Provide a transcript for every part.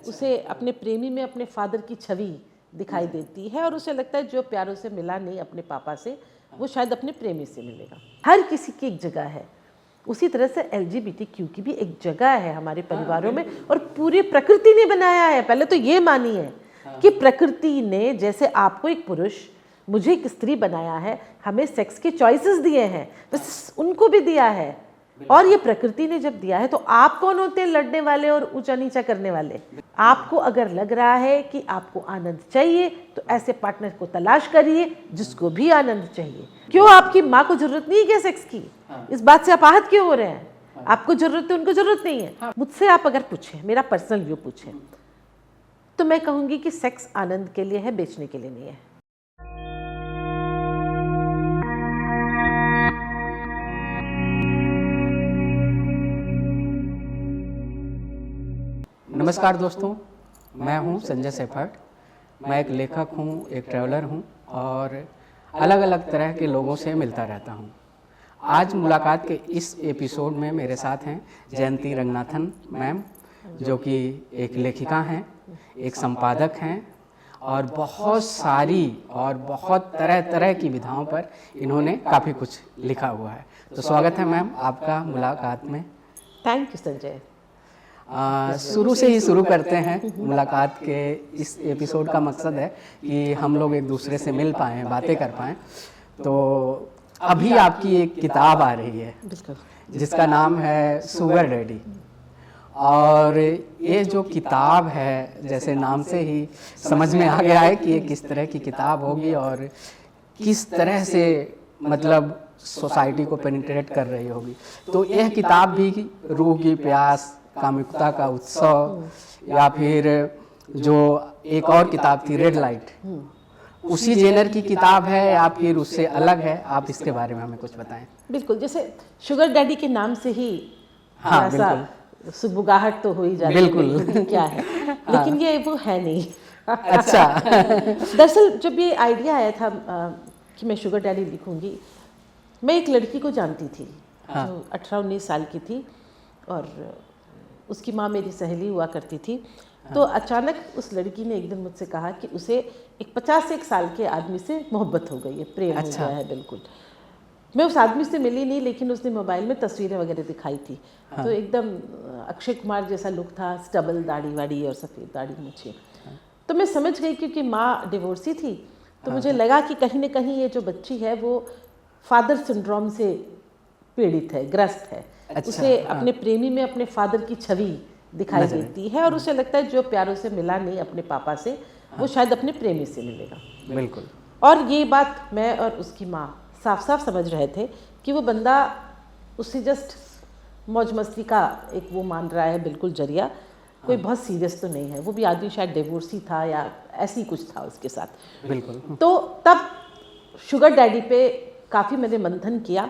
उसे अपने प्रेमी में अपने फादर की छवि दिखाई देती है और उसे लगता है जो प्यारों से मिला नहीं अपने पापा से वो शायद अपने प्रेमी से मिलेगा। हर किसी की एक जगह है, उसी तरह से LGBTQ की भी एक जगह है हमारे परिवारों में और पूरी प्रकृति ने बनाया है। पहले तो ये मानिए कि प्रकृति ने जैसे आपको एक पुरुष मुझे एक स्त्री बनाया है, हमें सेक्स के चॉइसेस दिए हैं, बस उनको भी दिया है। और ये प्रकृति ने जब दिया है तो आप कौन होते हैं लड़ने वाले और ऊंचा नीचा करने वाले? आपको अगर लग रहा है कि आपको आनंद चाहिए तो ऐसे पार्टनर को तलाश करिए जिसको भी आनंद चाहिए। क्यों आपकी माँ को जरूरत नहीं है क्या सेक्स की? इस बात से आप आहत क्यों हो रहे हैं? आपको जरूरत है, उनको जरूरत नहीं है। मुझसे आप अगर पूछें, मेरा पर्सनल व्यू पूछें, तो मैं कहूँगी कि सेक्स आनंद के लिए है, बेचने के लिए नहीं है। नमस्कार दोस्तों, मैं हूं संजय सेफर्ट। मैं एक लेखक हूं, एक ट्रैवलर हूं और अलग अलग तरह के लोगों से मिलता रहता हूं। आज मुलाकात के इस एपिसोड में मेरे साथ हैं जयंती रंगनाथन मैम, जो कि एक लेखिका हैं, एक संपादक हैं और बहुत सारी और बहुत तरह तरह की विधाओं पर इन्होंने काफ़ी कुछ लिखा हुआ है। तो स्वागत है मैम आपका मुलाकात में। Thank you Sanjay. शुरू से ही शुरू करते हैं। मुलाकात के इस एपिसोड का मकसद है कि हम लोग एक दूसरे से मिल पाएँ, बातें कर पाएँ। तो अभी आपकी एक किताब आ रही है जिसका नाम है शुगर डैडी, और ये जो किताब है जैसे नाम से ही समझ में आ गया है कि ये किस तरह की किताब होगी और किस तरह से मतलब सोसाइटी को पेनिट्रेट कर रही होगी। तो यह किताब भी रूह की प्यास, कामुकता का उत्सव, या फिर जो एक और किताब थी रेड लाइट, उसी जेनर की किताब है या फिर उससे अलग है? आप इसके बारे में हमें कुछ बताएं। बिल्कुल, जैसे शुगर डैडी के नाम से ही हाँ बिल्कुल सुबुगाहट तो हो ही जाती है बिल्कुल क्या है, लेकिन ये वो है नहीं। अच्छा। दरअसल जब ये आइडिया आया था कि मैं शुगर डैडी लिखूंगी, मैं एक लड़की को जानती थी जो 18-19 साल की थी और उसकी माँ मेरी सहेली हुआ करती थी। तो अचानक उस लड़की ने एक दिन मुझसे कहा कि उसे एक 51 साल के आदमी से मोहब्बत हो गई है, प्रेम हो गया है। बिल्कुल, मैं उस आदमी से मिली नहीं, लेकिन उसने मोबाइल में तस्वीरें वगैरह दिखाई थी। तो एकदम अक्षय कुमार जैसा लुक था, स्टबल दाढ़ी वाड़ी और सफ़ेद दाढ़ी मूछें। तो मैं समझ गई क्योंकि माँ डिवोर्सी थी, तो मुझे लगा कि कहीं ना कहीं ये जो बच्ची है वो फादर सिंड्रोम से पीड़ित है, ग्रस्त है। उसे अपने प्रेमी में अपने फादर की छवि दिखाई देती है और उसे लगता है जो प्यारों से मिला नहीं अपने पापा से वो शायद अपने प्रेमी से मिलेगा। बिल्कुल। और ये बात मैं और उसकी माँ साफ साफ समझ रहे थे कि वो बंदा उससे जस्ट मौज मस्ती का एक वो मान रहा है, बिल्कुल जरिया, कोई बहुत सीरियस तो नहीं है। वो भी आदमी शायद डिवोर्सी था या ऐसी कुछ था उसके साथ। बिल्कुल। तो तब शुगर डैडी पे काफ़ी मैंने मंथन किया।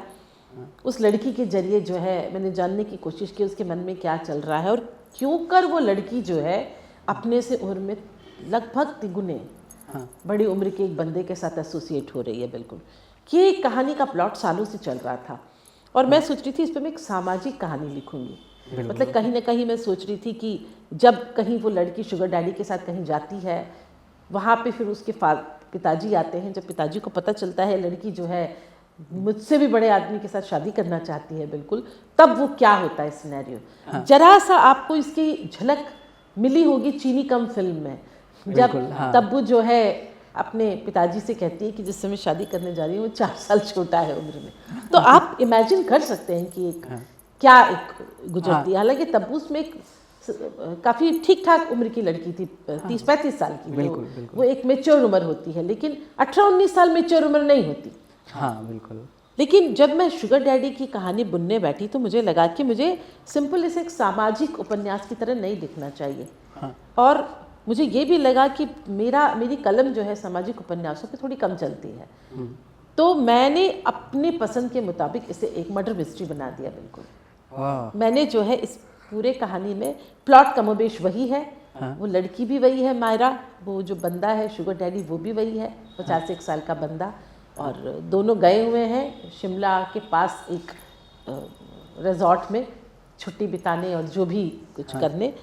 उस लड़की के जरिए जो है मैंने जानने की कोशिश की उसके मन में क्या चल रहा है और क्यों कर वो लड़की जो है अपने से उम्र में लगभग तिगुने बड़ी उम्र के एक बंदे के साथ एसोसिएट हो रही है। बिल्कुल, ये कहानी का प्लॉट सालों से चल रहा था और मैं सोच रही थी इस पर मैं एक सामाजिक कहानी लिखूंगी। मतलब कहीं ना कहीं मैं सोच रही थी कि जब कहीं वो लड़की शुगर डैडी के साथ कहीं जाती है, वहाँ पे फिर उसके पिताजी आते हैं। जब पिताजी को पता चलता है लड़की जो है मुझसे भी बड़े आदमी के साथ शादी करना चाहती है, बिल्कुल, तब वो क्या होता है सिनेरियो। जरा सा आपको इसकी झलक मिली होगी चीनी कम फिल्म में, जब तब्बू जो है अपने पिताजी से कहती है कि जिस समय शादी करने जा रही है वो 4 साल छोटा है उम्र में। तो आप इमेजिन कर सकते हैं कि एक क्या एक गुजरती है। हालांकि तब्बू में एक काफ़ी ठीक ठाक उम्र की लड़की थी, 30-35 साल की। बिल्कुल, बिल्कुल। वो एक मेच्योर उम्र होती है, लेकिन 18-19 साल मेच्योर उम्र नहीं होती। हाँ बिल्कुल। लेकिन जब मैं शुगर डैडी की कहानी बुनने बैठी तो मुझे लगा कि मुझे सिंपल इसे एक सामाजिक उपन्यास की तरह नहीं लिखना चाहिए। और मुझे ये भी लगा कि मेरी कलम जो है सामाजिक उपन्यासों पे थोड़ी कम चलती है। तो मैंने अपनी पसंद के मुताबिक इसे एक मर्डर मिस्ट्री बना दिया। बिल्कुल, मैंने जो है इस पूरे कहानी में प्लॉट कमोबेश वही है। वो लड़की भी वही है मायरा, वो जो बंदा है शुगर डैडी वो भी वही है, 51 साल का बंदा। और दोनों गए हुए हैं शिमला के पास एक रिजॉर्ट में छुट्टी बिताने और जो भी कुछ करने।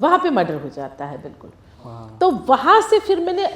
वहाँ पे मर्डर हो जाता है बिल्कुल। वाह। तो वहाँ से फिर मैंने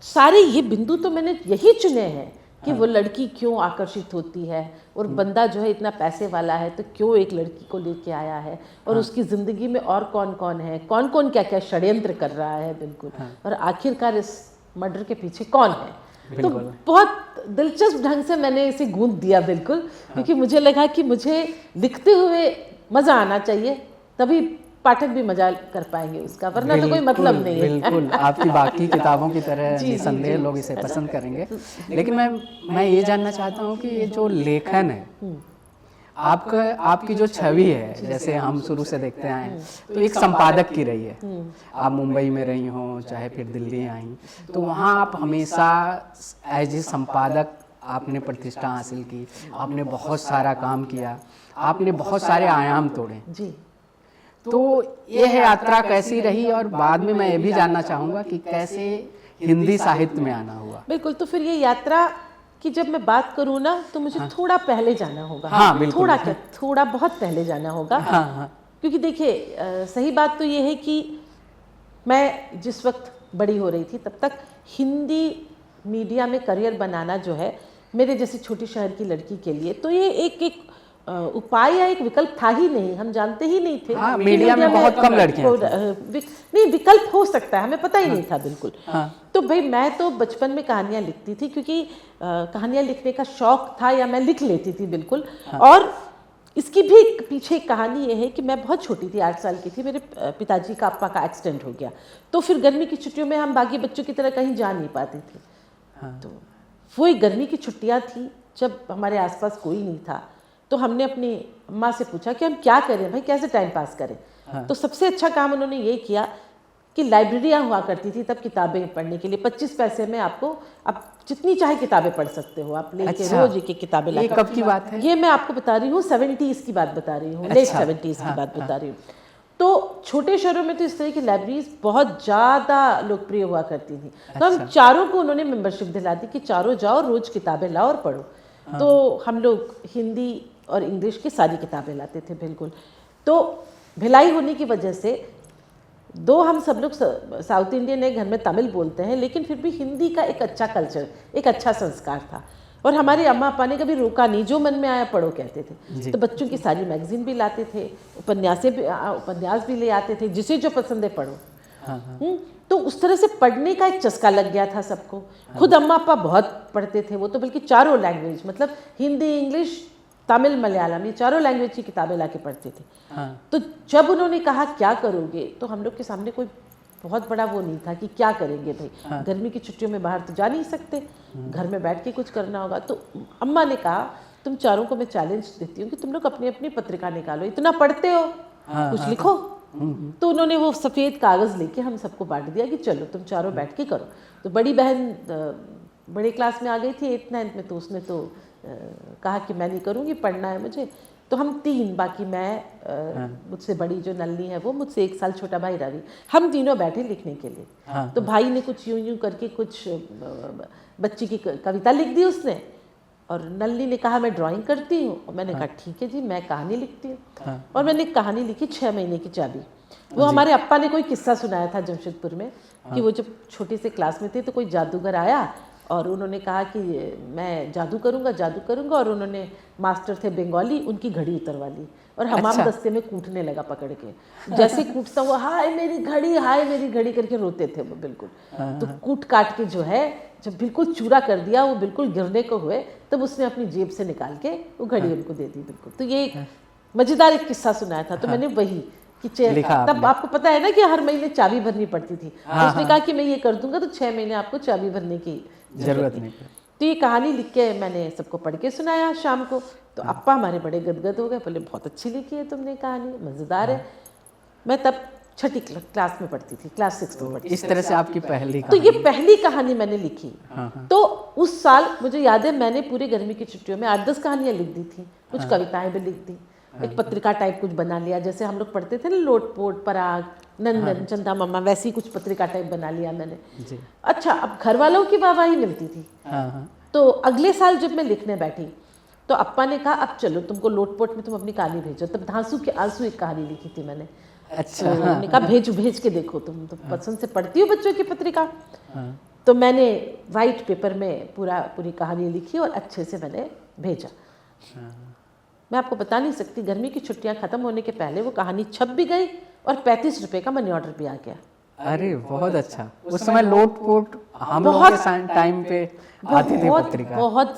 सारे ये बिंदु तो मैंने यही चुने हैं कि वो लड़की क्यों आकर्षित होती है और बंदा जो है इतना पैसे वाला है तो क्यों एक लड़की को लेके आया है, और उसकी ज़िंदगी में और कौन कौन है, कौन कौन क्या क्या षड्यंत्र कर रहा है बिल्कुल, और आखिरकार इस मर्डर के पीछे कौन है। तो बहुत दिलचस्प ढंग से मैंने इसे गूंथ दिया बिल्कुल, क्योंकि मुझे लगा कि मुझे लिखते हुए मज़ा आना चाहिए, तभी पाठक भी मजा कर पाएंगे उसका, वरना तो कोई मतलब नहीं है। बिल्कुल आपकी बाकी किताबों की तरह निसंदेह लोग इसे पसंद करेंगे। लेकिन मैं ये जानना चाहता हूँ कि ये जो लेखन है आपकी जो छवि है, जैसे हम शुरू से देखते आए हैं, तो एक संपादक की रही है। आप मुंबई में रही हो चाहे फिर दिल्ली आई, तो वहाँ आप हमेशा एज ए संपादक आपने प्रतिष्ठा हासिल की, आपने बहुत सारा काम किया, आपने बहुत सारे आयाम तोड़े जी। तो यह यात्रा कैसी रही, और बाद में मैं ये भी जानना चाहूँगा कि कैसे हिंदी साहित्य में आना हुआ। बिल्कुल, तो फिर ये यात्रा की जब मैं बात करूँ ना तो मुझे थोड़ा पहले जाना होगा। हाँ, बिल्कुल। थोड़ा क्या, थोड़ा बहुत पहले जाना होगा। हाँ। क्योंकि देखिए सही बात तो ये है कि मैं जिस वक्त बड़ी हो रही थी तब तक हिंदी मीडिया में करियर बनाना जो है मेरे जैसी छोटी शहर की लड़की के लिए तो ये एक उपाय या एक विकल्प था ही नहीं, हम जानते ही नहीं थे। हाँ, मीडिया में बहुत कम लड़कियां नहीं, विकल्प हो सकता है, हमें पता ही नहीं था बिल्कुल। हाँ। तो भाई मैं तो बचपन में कहानियाँ लिखती थी, क्योंकि कहानियाँ लिखने का शौक था या मैं लिख लेती थी बिल्कुल। और इसकी भी पीछे एक कहानी ये है कि मैं बहुत छोटी थी, 8 साल की थी, मेरे पिताजी का अप्पा का एक्सीडेंट हो गया, तो फिर गर्मी की छुट्टियों में हम बाकी बच्चों की तरह कहीं जा नहीं पाते थे। तो वो एक गर्मी की छुट्टियाँ थी जब हमारे आसपास कोई नहीं था, तो हमने अपनी अम्मा से पूछा कि हम क्या करें भाई, कैसे टाइम पास करें। तो सबसे अच्छा काम उन्होंने ये किया कि लाइब्रेरियाँ हुआ करती थी तब किताबें पढ़ने के लिए, 25 पैसे में आपको आप जितनी चाहे किताबें पढ़ सकते हो, आप लेके रोज एक किताबें ये कब की बात है? ये मैं आपको बता रही हूँ 70s की बात बता रही हूँ, लेट 70s की बात बता रही हूँ। तो छोटे शहरों में तो इस तरह की लाइब्रेरीज बहुत ज़्यादा लोकप्रिय हुआ करती थी। तो हम चारों को उन्होंने मेंबरशिप दिला दी कि चारों जाओ, रोज किताबें लाओ और पढ़ो। तो हम लोग हिंदी और इंग्लिश की सारी किताबें लाते थे बिल्कुल। तो भिलाई होने की वजह से दो हम सब लोग साउथ इंडियन है, घर में तमिल बोलते हैं, लेकिन फिर भी हिंदी का एक अच्छा कल्चर, एक अच्छा संस्कार था। और हमारे अम्मा अप्पा ने कभी रोका नहीं, जो मन में आया पढ़ो कहते थे। तो बच्चों की सारी मैगजीन भी लाते थे, उपन्यास भी ले आते थे, जिसे जो पसंद है पढ़ो। तो उस तरह से पढ़ने का एक चस्का लग गया था सबको। खुद अम्मा अप्पा बहुत पढ़ते थे, वो तो बल्कि चारों लैंग्वेज, मतलब हिंदी, इंग्लिश, तमिल, मलयालम, ये चारों लैंग्वेज की किताबें लाके पढ़ते थे। तो जब उन्होंने कहा क्या करोगे, तो हम लोग के सामने कोई बहुत बड़ा वो नहीं था कि क्या करेंगे भाई। गर्मी की छुट्टियों में बाहर तो जा नहीं सकते, घर में बैठ के कुछ करना होगा। तो अम्मा ने कहा तुम चारों को मैं चैलेंज देती हूँ कि तुम लोग अपनी अपनी पत्रिका निकालो, इतना पढ़ते हो, कुछ लिखो। तो उन्होंने वो सफ़ेद कागज़ लेके हम सबको बांट दिया कि चलो तुम चारों बैठ के करो। तो बड़ी बहन बड़े क्लास में आ गई थी, 8th 9th में, तो उसने तो कहा कि मैं नहीं करूँगी, पढ़ना है मुझे। तो हम 3, बाकी मैं, मुझसे बड़ी जो नलनी है वो, मुझसे 1 साल छोटा भाई रवि, हम तीनों बैठे लिखने के लिए। तो भाई ने कुछ यूं करके कुछ बच्ची की कविता लिख दी उसने, और नलनी ने कहा मैं ड्राइंग करती हूँ, और मैंने कहा ठीक है जी, मैं कहानी लिखती हूँ। और मैंने कहानी लिखी 6 महीने की चाबी। वो हमारे अप्पा ने कोई किस्सा सुनाया था जमशेदपुर में कि वो जब छोटे से क्लास में थे तो कोई जादूगर आया और उन्होंने कहा कि मैं जादू करूँगा, और उन्होंने, मास्टर थे बंगाली, उनकी घड़ी उतरवा ली और हमाम दस्ते में कूटने लगा पकड़ के। जैसे कूटता हुआ हाय मेरी घड़ी करके रोते थे वो बिल्कुल। तो कूट काट के जो है जब बिल्कुल चूरा कर दिया, वो बिल्कुल गिरने को हुए, तब उसने अपनी जेब से निकाल के वो घड़ी उनको दे दी बिल्कुल। तो ये एक मज़ेदार एक किस्सा सुनाया था। तो मैंने वही कि तब आपको पता है ना कि हर महीने चाबी भरनी पड़ती थी। तो उसने कहा कि मैं ये कर दूंगा तो 6 महीने आपको चाबी भरने की जरूरत नहीं। तो ये कहानी लिख के मैंने सबको पढ़ के सुनाया शाम को। तो अप्पा हमारे बड़े गदगद हो गए, बोले बहुत अच्छी लिखी है तुमने कहानी, मज़ेदार है। मैं तब 6ठी क्लास में पढ़ती थी, क्लास 6 में पढ़ती थी। इस तरह से आपकी पहली तो ये पहली कहानी मैंने लिखी। तो उस साल मुझे याद है मैंने पूरी गर्मी की छुट्टियों में 8-10 कहानियाँ लिख दी थी, कुछ कविताएं भी लिख दी, एक पत्रिका टाइप कुछ बना लिया, जैसे हम लोग पढ़ते थे ना लोटपोट, पराग, नंदन, चंदा मामा, वैसी कुछ पत्रिका टाइप बना लिया मैंने। अच्छा, अब घर वालों की वाहवाही मिलती थी। तो अगले साल जब मैं लिखने बैठी तो अप्पा ने कहा अब चलो तुमको लोटपोट में तुम अपनी कहानी भेजो। तब धांसू के आंसू एक कहानी लिखी थी मैंने। अच्छा, तो उन्होंने कहा भेज के देखो, तुम तो पसंद से पढ़ती हो बच्चों की पत्रिका। तो मैंने वाइट पेपर में पूरी कहानी लिखी और अच्छे से मैंने भेजा। मैं आपको बता नहीं सकती, गर्मी की छुट्टियां खत्म होने के पहले वो कहानी छप भी गई और 35 रुपए का मनी ऑर्डर भी आ गया। अरे बहुत अच्छा। उस समय लोट पोट हम लोग के टाइम पे आती थी पत्रिका। बहुत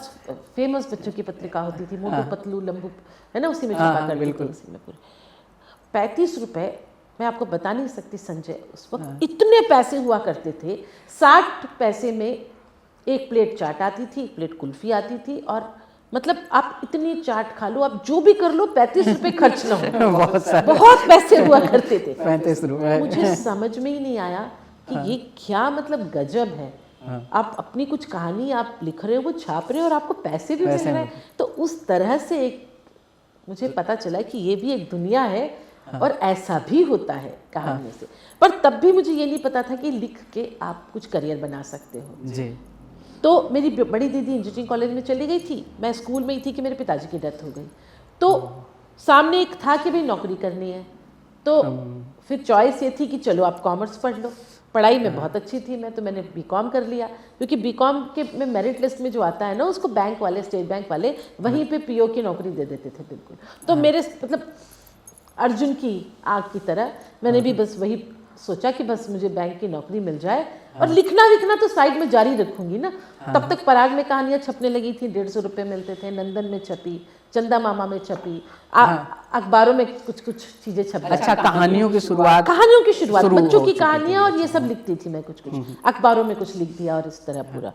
फेमस बच्चों की पत्रिका होती थी, मोटू पतलू लंबू, है ना, उसी में छपा करती थी, उसी में पूरे 35 रुपए। मैं आपको बता नहीं सकती संजय, उस वक्त इतने पैसे हुआ करते थे। 60 पैसे में एक प्लेट चाट आती थी, एक प्लेट कुल्फी आती थी, और मतलब आप इतनी चाट खा लो, आप जो भी कर लो, 35 रुपए खर्च ना हो। बहुत पैसे हुआ करते थे। 35 रुपए। मुझे समझ में ही नहीं आया कि ये क्या मतलब गजब है। आप अपनी कुछ कहानी आप लिख रहे हो, वो छाप रहे हो और आपको पैसे भी मिल रहे हैं। तो उस तरह से एक मुझे पता चला कि ये भी एक दुनिया है और ऐसा भी होता है कहानी से। पर तब भी मुझे ये नहीं पता था कि लिख के आप कुछ करियर बना सकते हो जी। तो मेरी बड़ी दीदी इंजीनियरिंग कॉलेज में चली गई थी, मैं स्कूल में ही थी कि मेरे पिताजी की डेथ हो गई। तो सामने एक था कि भाई नौकरी करनी है, तो फिर चॉइस ये थी कि चलो आप कॉमर्स पढ़ लो। पढ़ाई में बहुत अच्छी थी मैं, तो मैंने बीकॉम कर लिया, क्योंकि बीकॉम के में मेरिट लिस्ट में जो आता है ना, उसको बैंक वाले, स्टेट बैंक वाले वहीं पे पीओ की नौकरी दे देते थे बिल्कुल। तो मेरे मतलब अर्जुन की आग की तरह मैंने भी बस वही सोचा कि बस मुझे बैंक की नौकरी मिल जाए और लिखना विखना तो साइड में जारी रखूंगी ना। तब तक पराग में कहानियां छपने लगी थी, 150 रुपये मिलते थे, नंदन में छपी, चंदा मामा में छपी, अखबारों में कुछ चीजें छप। अच्छा, कहानियों की शुरुआत बच्चों की कहानियां और ये सब लिखती थी मैं, कुछ अखबारों में कुछ लिख दिया और इस तरह पूरा।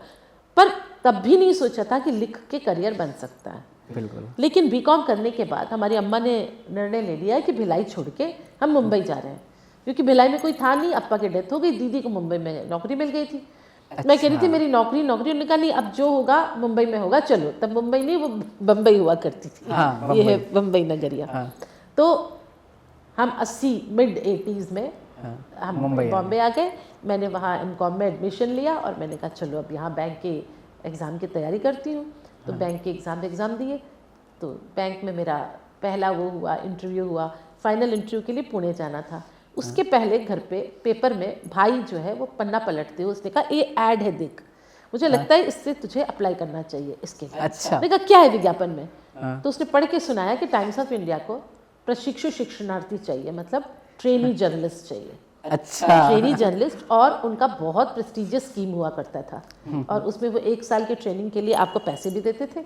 पर तब भी नहीं सोचा था कि लिख के करियर बन सकता है। बिल्कुल। लेकिन बीकॉम करने के बाद हमारी अम्मा ने निर्णय ले लिया कि भिलाई छोड़ के हम मुंबई जा रहे हैं, क्योंकि भिलाई में कोई था नहीं, अप्पा की डेथ हो गई, दीदी को मुंबई में नौकरी मिल गई थी। मैं कह रही थी मेरी नौकरी उन्होंने कहा नहीं, अब जो होगा मुंबई में होगा, चलो। तब मुंबई नहीं, वो बम्बई हुआ करती थी। ये है बम्बई नगरिया। तो हम 80 मिड 80s में हम बॉम्बे आ गए। मैंने वहाँ एमकॉम में एडमिशन लिया और मैंने कहा चलो अब यहाँ बैंक के एग्ज़ाम की तैयारी करती हूँ। तो बैंक के एग्ज़ाम दिए, तो बैंक में मेरा पहला वो हुआ, इंटरव्यू हुआ। फाइनल इंटरव्यू के लिए पुणे जाना था। उसके पहले घर पे पेपर में भाई जो है वो पन्ना पलटते हो, उसने कहा ये ऐड है देख, मुझे लगता है इससे तुझे अप्लाई करना चाहिए इसके लिए। अच्छा। मैंने कहा क्या है विज्ञापन में? तो उसने पढ़ के सुनाया कि टाइम्स ऑफ इंडिया को प्रशिक्षु शिक्षणार्थी चाहिए, मतलब ट्रेनी जर्नलिस्ट चाहिए। अच्छा। ट्रेनी जर्नलिस्ट, और उनका बहुत प्रेस्टिजियस स्कीम हुआ करता था, और उसमें वो 1 साल के ट्रेनिंग के लिए आपको पैसे भी देते थे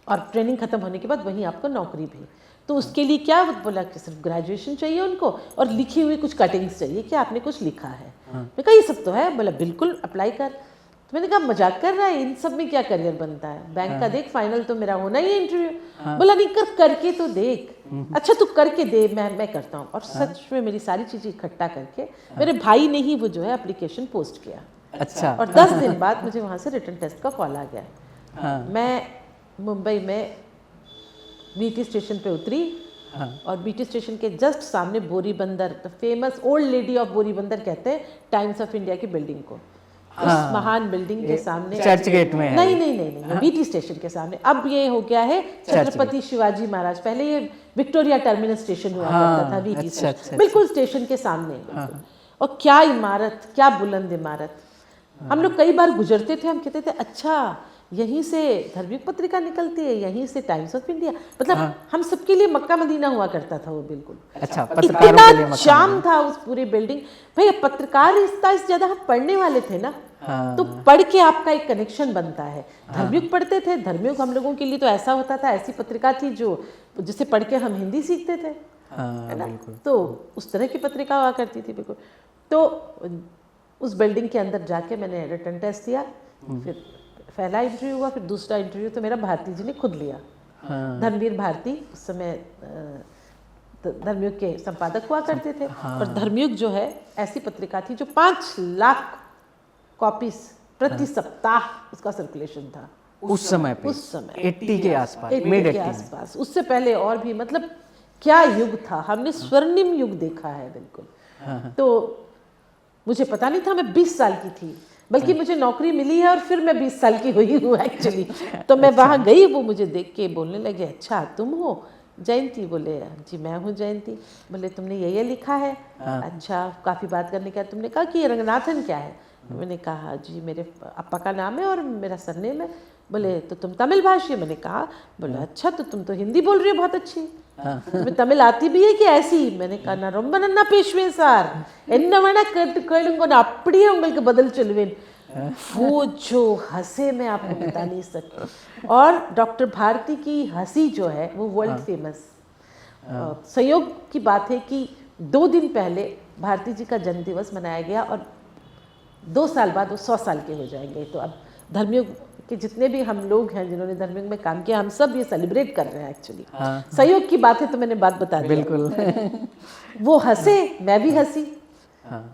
और ट्रेनिंग खत्म होने के बाद वहीं आपको नौकरी भी। तो उसके लिए क्या बोला कि सिर्फ ग्रेजुएशन चाहिए उनको और लिखी हुई कुछ कटिंग्स चाहिए कि आपने कुछ लिखा है। मैंने कहा ये सब तो है। बोला बिल्कुल अप्लाई कर। तो मैंने कहा मजाक कर रहा है, इन सब में क्या करियर बनता है, बैंक का देख, फाइनल तो मेरा होना ही है इंटरव्यू। बोला नहीं करके तो देख। अच्छा तू करके दे, मैं करता हूँ। और सच में मेरी सारी चीज़ें इकट्ठा करके मेरे भाई ने ही वो जो है एप्लीकेशन पोस्ट किया। अच्छा। और 10 दिन बाद मुझे वहाँ से रिटन टेस्ट का कॉल आ गया। मैं मुंबई में बीटी स्टेशन पे उतरी और बीटी स्टेशन के जस्ट सामने बोरी बंदर, फेमस ओल्ड लेडी ऑफ बोरी बंदर कहते हैं टाइम्स ऑफ इंडिया की बिल्डिंग को, उस महान बिल्डिंग के सामने, चर्च गेट में है। नहीं, बीटी स्टेशन के सामने। अब ये हो गया है छत्रपति शिवाजी महाराज, पहले ये विक्टोरिया टर्मिनस स्टेशन हुआ करता था, बीटी स्टेशन बिल्कुल स्टेशन के सामने। और क्या इमारत, क्या बुलंद इमारत। हम लोग कई बार गुजरते थे, हम कहते थे अच्छा यहीं से धर्मयुग पत्रिका निकलती है, यहीं से टाइम्स ऑफ इंडिया, मतलब हम सबके लिए मक्का मदीना हुआ करता था वो बिल्कुल। अच्छा, पत्रकारों के लिए इतना जाम था उस पूरे बिल्डिंग। भैया पत्रकार इस ज्यादा हम पढ़ने वाले थे ना, तो पढ़ के आपका एक कनेक्शन बनता है। धर्मयुग पढ़ते थे, धर्मयुग हम लोगों के लिए तो ऐसा होता था, ऐसी पत्रिका थी जो जिसे पढ़ के हम हिंदी सीखते थे, है ना। तो उस तरह की पत्रिका हुआ करती थी बिल्कुल। तो उस बिल्डिंग के अंदर जाके मैंने रिटन टेस्ट दिया, फिर पहला इंटरव्यू हुआ, फिर दूसरा इंटरव्यू तो मेरा भारती जी ने खुद लिया। धर्मवीर भारती उस समय धर्मयुग के संपादक हुआ करते थे। और धर्मयुग जो है ऐसी पत्रिका थी जो 5 लाख कॉपीज प्रति सप्ताह उसका सर्कुलेशन था उस समय पे। 80 के आसपास, मिड 80 उससे पहले और भी, मतलब क्या युग था, हमने स्वर्णिम युग देखा है बिल्कुल। तो मुझे पता नहीं था, मैं 20 साल की थी, बल्कि मुझे नौकरी मिली है और फिर मैं 20 साल की हुई हूँ एक्चुअली। तो मैं वहाँ गई, वो मुझे देख के बोलने लगे अच्छा तुम हो, जयंती? बोले जी मैं हूँ जयंती। बोले तुमने ये लिखा है? अच्छा, काफ़ी बात करने के बाद तुमने कहा कि ये रंगनाथन क्या है? मैंने कहा जी मेरे अप्पा का नाम है और मेरा सरनेम है। बोले तो तुम तमिल भाषी? मैंने कहा। बोले अच्छा, तो तुम तो हिंदी बोल रही हो बहुत अच्छी। तुम्हें तमिल आती भी है कि ऐसी? मैंने कहा ना ரொம்ப நன்னா பேசுவேன் சார், என்ன வேணா கேட்டு கேளுங்க, நான் அப்படியே உங்களுக்கு பதில் சொல்லுவேன்। वो जो हंसे मैं आपको बता नहीं सकती। और डॉक्टर भारती की हंसी जो है वो वर्ल्ड फेमस। संयोग की बात है कि 2 दिन पहले भारती जी का जन्मदिवस मनाया गया और 2 साल बाद वो 100 साल के हो जाएंगे। तो अब धर्मयुग के जितने भी हम लोग हैं जिन्होंने धर्मयुग में काम किया, हम सब ये सेलिब्रेट कर रहे हैं एक्चुअली। सहयोग की बात है तो मैंने बात बता दी। बिल्कुल। वो हंसे, मैं भी हंसी।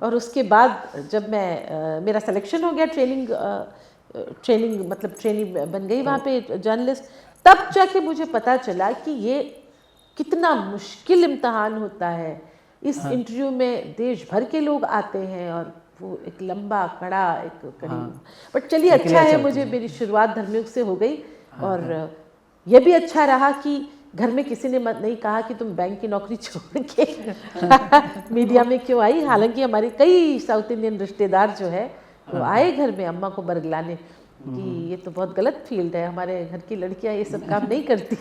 और उसके बाद जब मैं मेरा सिलेक्शन हो गया, ट्रेनिंग मतलब ट्रेनिंग बन गई वहाँ पे जर्नलिस्ट, तब जाके मुझे पता चला कि ये कितना मुश्किल इम्तहान होता है। इस इंटरव्यू में देश भर के लोग आते हैं और वो एक लंबा कड़ा एक कड़ी। बट चलिए अच्छा है, मुझे मेरी शुरुआत धर्मयुग से हो गई। और यह भी अच्छा रहा कि घर में किसी ने नहीं कहा कि तुम बैंक की नौकरी छोड़ के मीडिया में क्यों आई। हालांकि हमारे कई साउथ इंडियन रिश्तेदार जो है वो आए घर में अम्मा को बरगलाने कि ये तो बहुत गलत फील्ड है, हमारे घर की लड़कियां ये सब काम नहीं करती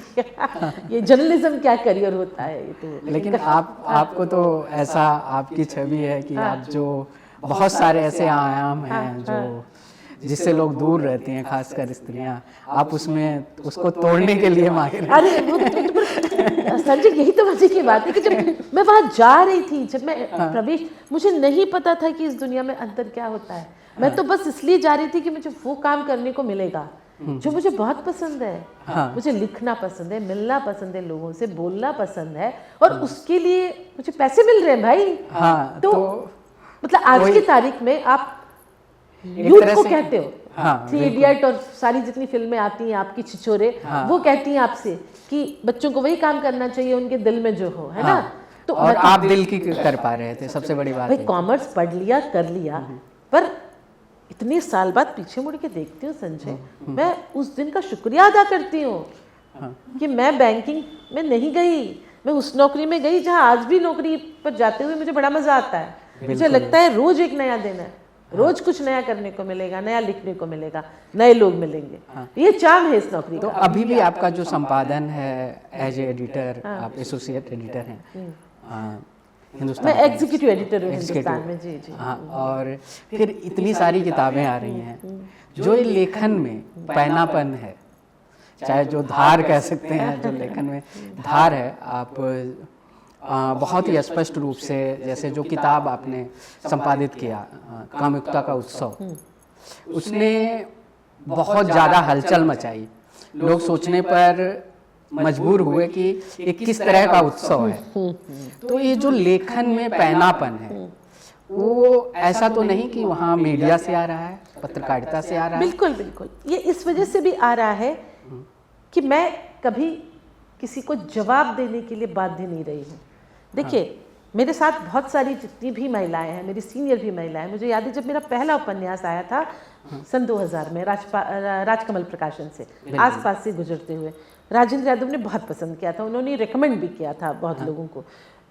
ये जर्नलिज्म क्या करियर होता है ये तो। लेकिन आपको तो ऐसा आपकी छवि है कि आप जो बहुत सारे ऐसे आयाम हैं जो जिससे लोग दूर रहते हैं, खासकर स्त्रियां, आप उसमें उसको तोड़ने के लिए माहिर हैं। अरे वो संजय, यही तो मजे की बात है कि जब मैं वहाँ जा रही थी, जब मैं प्रवेश, मुझे नहीं पता था कि इस दुनिया में अंतर क्या होता है। मैं तो बस इसलिए जा रही थी कि मुझे वो काम करने को मिलेगा जो मुझे बहुत पसंद है। मुझे लिखना पसंद है, मिलना पसंद है, लोगों से बोलना पसंद है, और उसके लिए मुझे पैसे मिल रहे हैं भाई। तो मतलब आज की तारीख में आप यूथ को कहते हो, थ्री इडियट और सारी जितनी फिल्में आती हैं आपकी छिछोरे, वो कहती हैं आपसे कि बच्चों को वही काम करना चाहिए उनके दिल में जो हो, है ना। तो और आप दिल की कर पा रहे थे, सबसे बड़ी बात भाई। कॉमर्स पढ़ लिया, कर लिया, पर इतने साल बाद पीछे मुड़ के देखती हूँ संजय, मैं उस दिन का शुक्रिया अदा करती हूँ कि मैं बैंकिंग में नहीं गई, मैं उस नौकरी में गई जहाँ आज भी नौकरी पर जाते हुए मुझे बड़ा मजा आता है। मुझे लगता है रोज एक नया दिन है, रोज कुछ नया करने को मिलेगा, नया लिखने को मिलेगा, नए लोग मिलेंगे। ये चार्म है इस नौकरी तो का। अभी भी आपका जो संपादन है एज ए एडिटर, आप एसोसिएट एडिटर हैं हिंदुस्तान, मैं एग्जीक्यूटिव एडिटर हूँ हिंदुस्तान में। जी जी। हाँ, और फिर इतनी सारी किताबें आ रही हैं, जो ये लेखन में पैनापन है, चाहे जो धार कह सकते हैं, जो लेखन में धार है, आप बहुत ही स्पष्ट रूप से, जैसे जो किताब आपने संपादित किया कामुकता का उत्सव, उसने बहुत ज़्यादा हलचल मचाई। लोग सोचने पर मजबूर हुए कि ये किस तरह का उत्सव है। तो ये जो लेखन में पैनापन है, वो ऐसा तो नहीं कि वहाँ मीडिया से आ रहा है, पत्रकारिता से आ रहा है? बिल्कुल बिल्कुल, ये इस वजह से भी आ रहा है कि मैं कभी किसी को जवाब देने के लिए बाध्य नहीं रही हूँ। देखिए, मेरे साथ बहुत सारी जितनी भी महिलाएं हैं, मेरी सीनियर भी महिलाएं, मुझे याद है जब मेरा पहला उपन्यास आया था सन 2000 में राजकमल प्रकाशन से, आसपास से गुजरते हुए, राजेंद्र यादव ने बहुत पसंद किया था, उन्होंने रिकमेंड भी किया था बहुत लोगों को।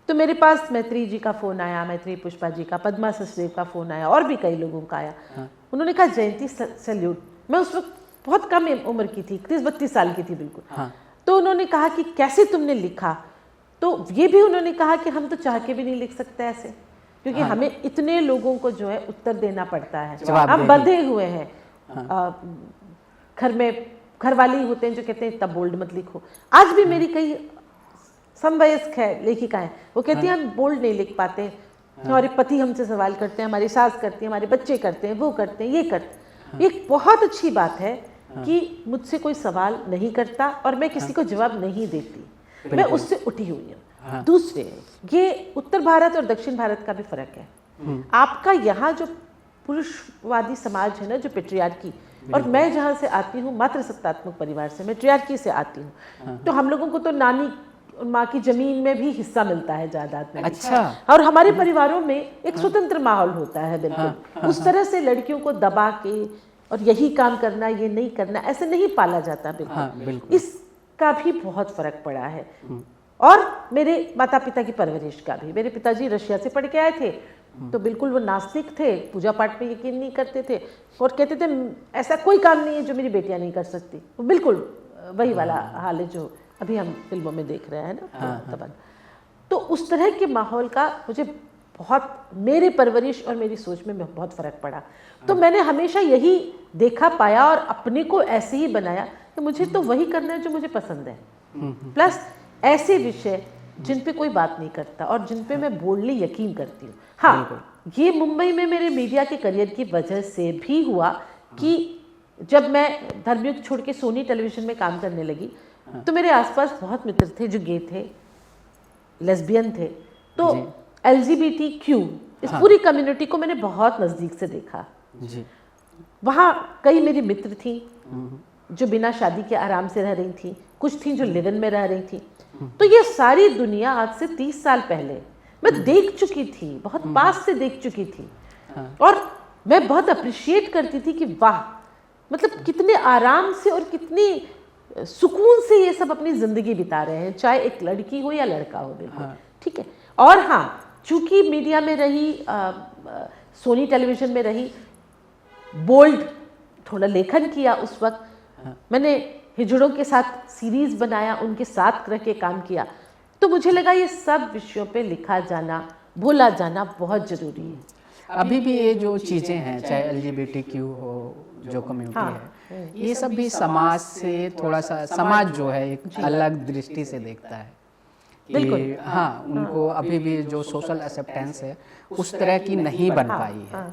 तो मेरे पास मैत्री जी का फ़ोन आया, मैत्री पुष्पा जी का, पद्मा सचदेव का फ़ोन आया, और भी कई लोगों का आया। उन्होंने कहा जयंती सैल्यूट। मैं उस वक्त बहुत कम उम्र की थी, 31-32 साल की थी बिल्कुल। तो उन्होंने कहा कि कैसे तुमने लिखा। तो ये भी उन्होंने कहा कि हम तो चाह के भी नहीं लिख सकते ऐसे, क्योंकि हमें इतने लोगों को जो है उत्तर देना पड़ता है, हम बंधे हुए हैं। घर में घरवाली होते हैं जो कहते हैं तब बोल्ड मत लिखो। आज भी मेरी कई समवयस्क है लेखिकाएं, वो कहती हैं हम बोल्ड नहीं लिख पाते, हमारे पति हमसे सवाल करते हैं, हमारी सास करती है, हमारे बच्चे करते हैं, वो करते हैं, ये करते हैं। एक बहुत अच्छी बात है कि मुझसे कोई सवाल नहीं करता और मैं किसी को जवाब नहीं देती, मैं उससे उठी हुई हूँ। दूसरे, ये उत्तर भारत और दक्षिण भारत का भी फर्क है। आपका यहाँ जो पुरुषवादी समाज है ना, जो पेट्रियार्की, और मैं जहाँ से आती हूँ मातृसत्तात्मक परिवार से, मैं ट्रियार्की से आती हूँ, तो हम लोगों को तो नानी माँ की जमीन में भी हिस्सा मिलता है जायदाद में। अच्छा। और हमारे परिवारों में एक स्वतंत्र माहौल होता है बिल्कुल। उस तरह से लड़कियों को दबा के और यही काम करना, ये नहीं करना, ऐसे नहीं पाला जाता बिल्कुल। इसका भी बहुत फर्क पड़ा है। और मेरे माता पिता की परवरिश का भी। मेरे पिताजी रशिया से पढ़ के आए थे, तो बिल्कुल वो नास्तिक थे, पूजा पाठ में यकीन नहीं करते थे और कहते थे ऐसा कोई काम नहीं है जो मेरी बेटियां नहीं कर सकती। वो बिल्कुल वही वाला हाल है जो अभी हम फिल्मों में देख रहे हैं ना। तो उस तरह के माहौल का मुझे बहुत, मेरे परवरिश और मेरी सोच में बहुत फ़र्क पड़ा। तो मैंने हमेशा यही देखा पाया और अपने को ऐसे ही बनाया कि मुझे तो वही करना है जो मुझे पसंद है, प्लस ऐसे विषय जिन पे कोई बात नहीं करता और जिन पे मैं बोल्डली यकीन करती हूँ। हाँ, ये मुंबई में मेरे मीडिया के करियर की वजह से भी हुआ कि जब मैं धर्मयुग छोड़ के सोनी टेलीविज़न में काम करने लगी तो मेरे आसपास बहुत मित्र थे जो गे थे, लेस्बियन थे। तो LGBTQ इस पूरी कम्युनिटी को मैंने बहुत नज़दीक से देखा जी। वहाँ कई मेरी मित्र थी जो बिना शादी के आराम से रह रही थी, कुछ थी जो लिव इन में रह रही थी। तो ये सारी दुनिया आज से 30 साल पहले मैं देख चुकी थी, बहुत पास से देख चुकी थी। और मैं बहुत अप्रिशिएट करती थी कि वाह, मतलब कितने आराम से और कितनी सुकून से ये सब अपनी ज़िंदगी बिता रहे हैं, चाहे एक लड़की हो या लड़का हो। बिल्कुल ठीक है। और हाँ, चूँकि मीडिया में रही, सोनी टेलीविज़न में रही, बोल्ड थोड़ा लेखन किया उस वक्त, मैंने हिजड़ों के साथ सीरीज़ बनाया, उनके साथ रह के काम किया, तो मुझे लगा ये सब विषयों पे लिखा जाना, बोला जाना बहुत ज़रूरी है। अभी भी ये जो चीज़ें हैं, चाहे LGBTQ हो, जो कम्युनिटी है, ये सब भी समाज से थोड़ा सा, समाज जो है एक अलग दृष्टि से देखता है कि हाँ, उनको अभी भी जो सोशल एक्सेप्टेंस है उस तरह की नहीं बन पाई है।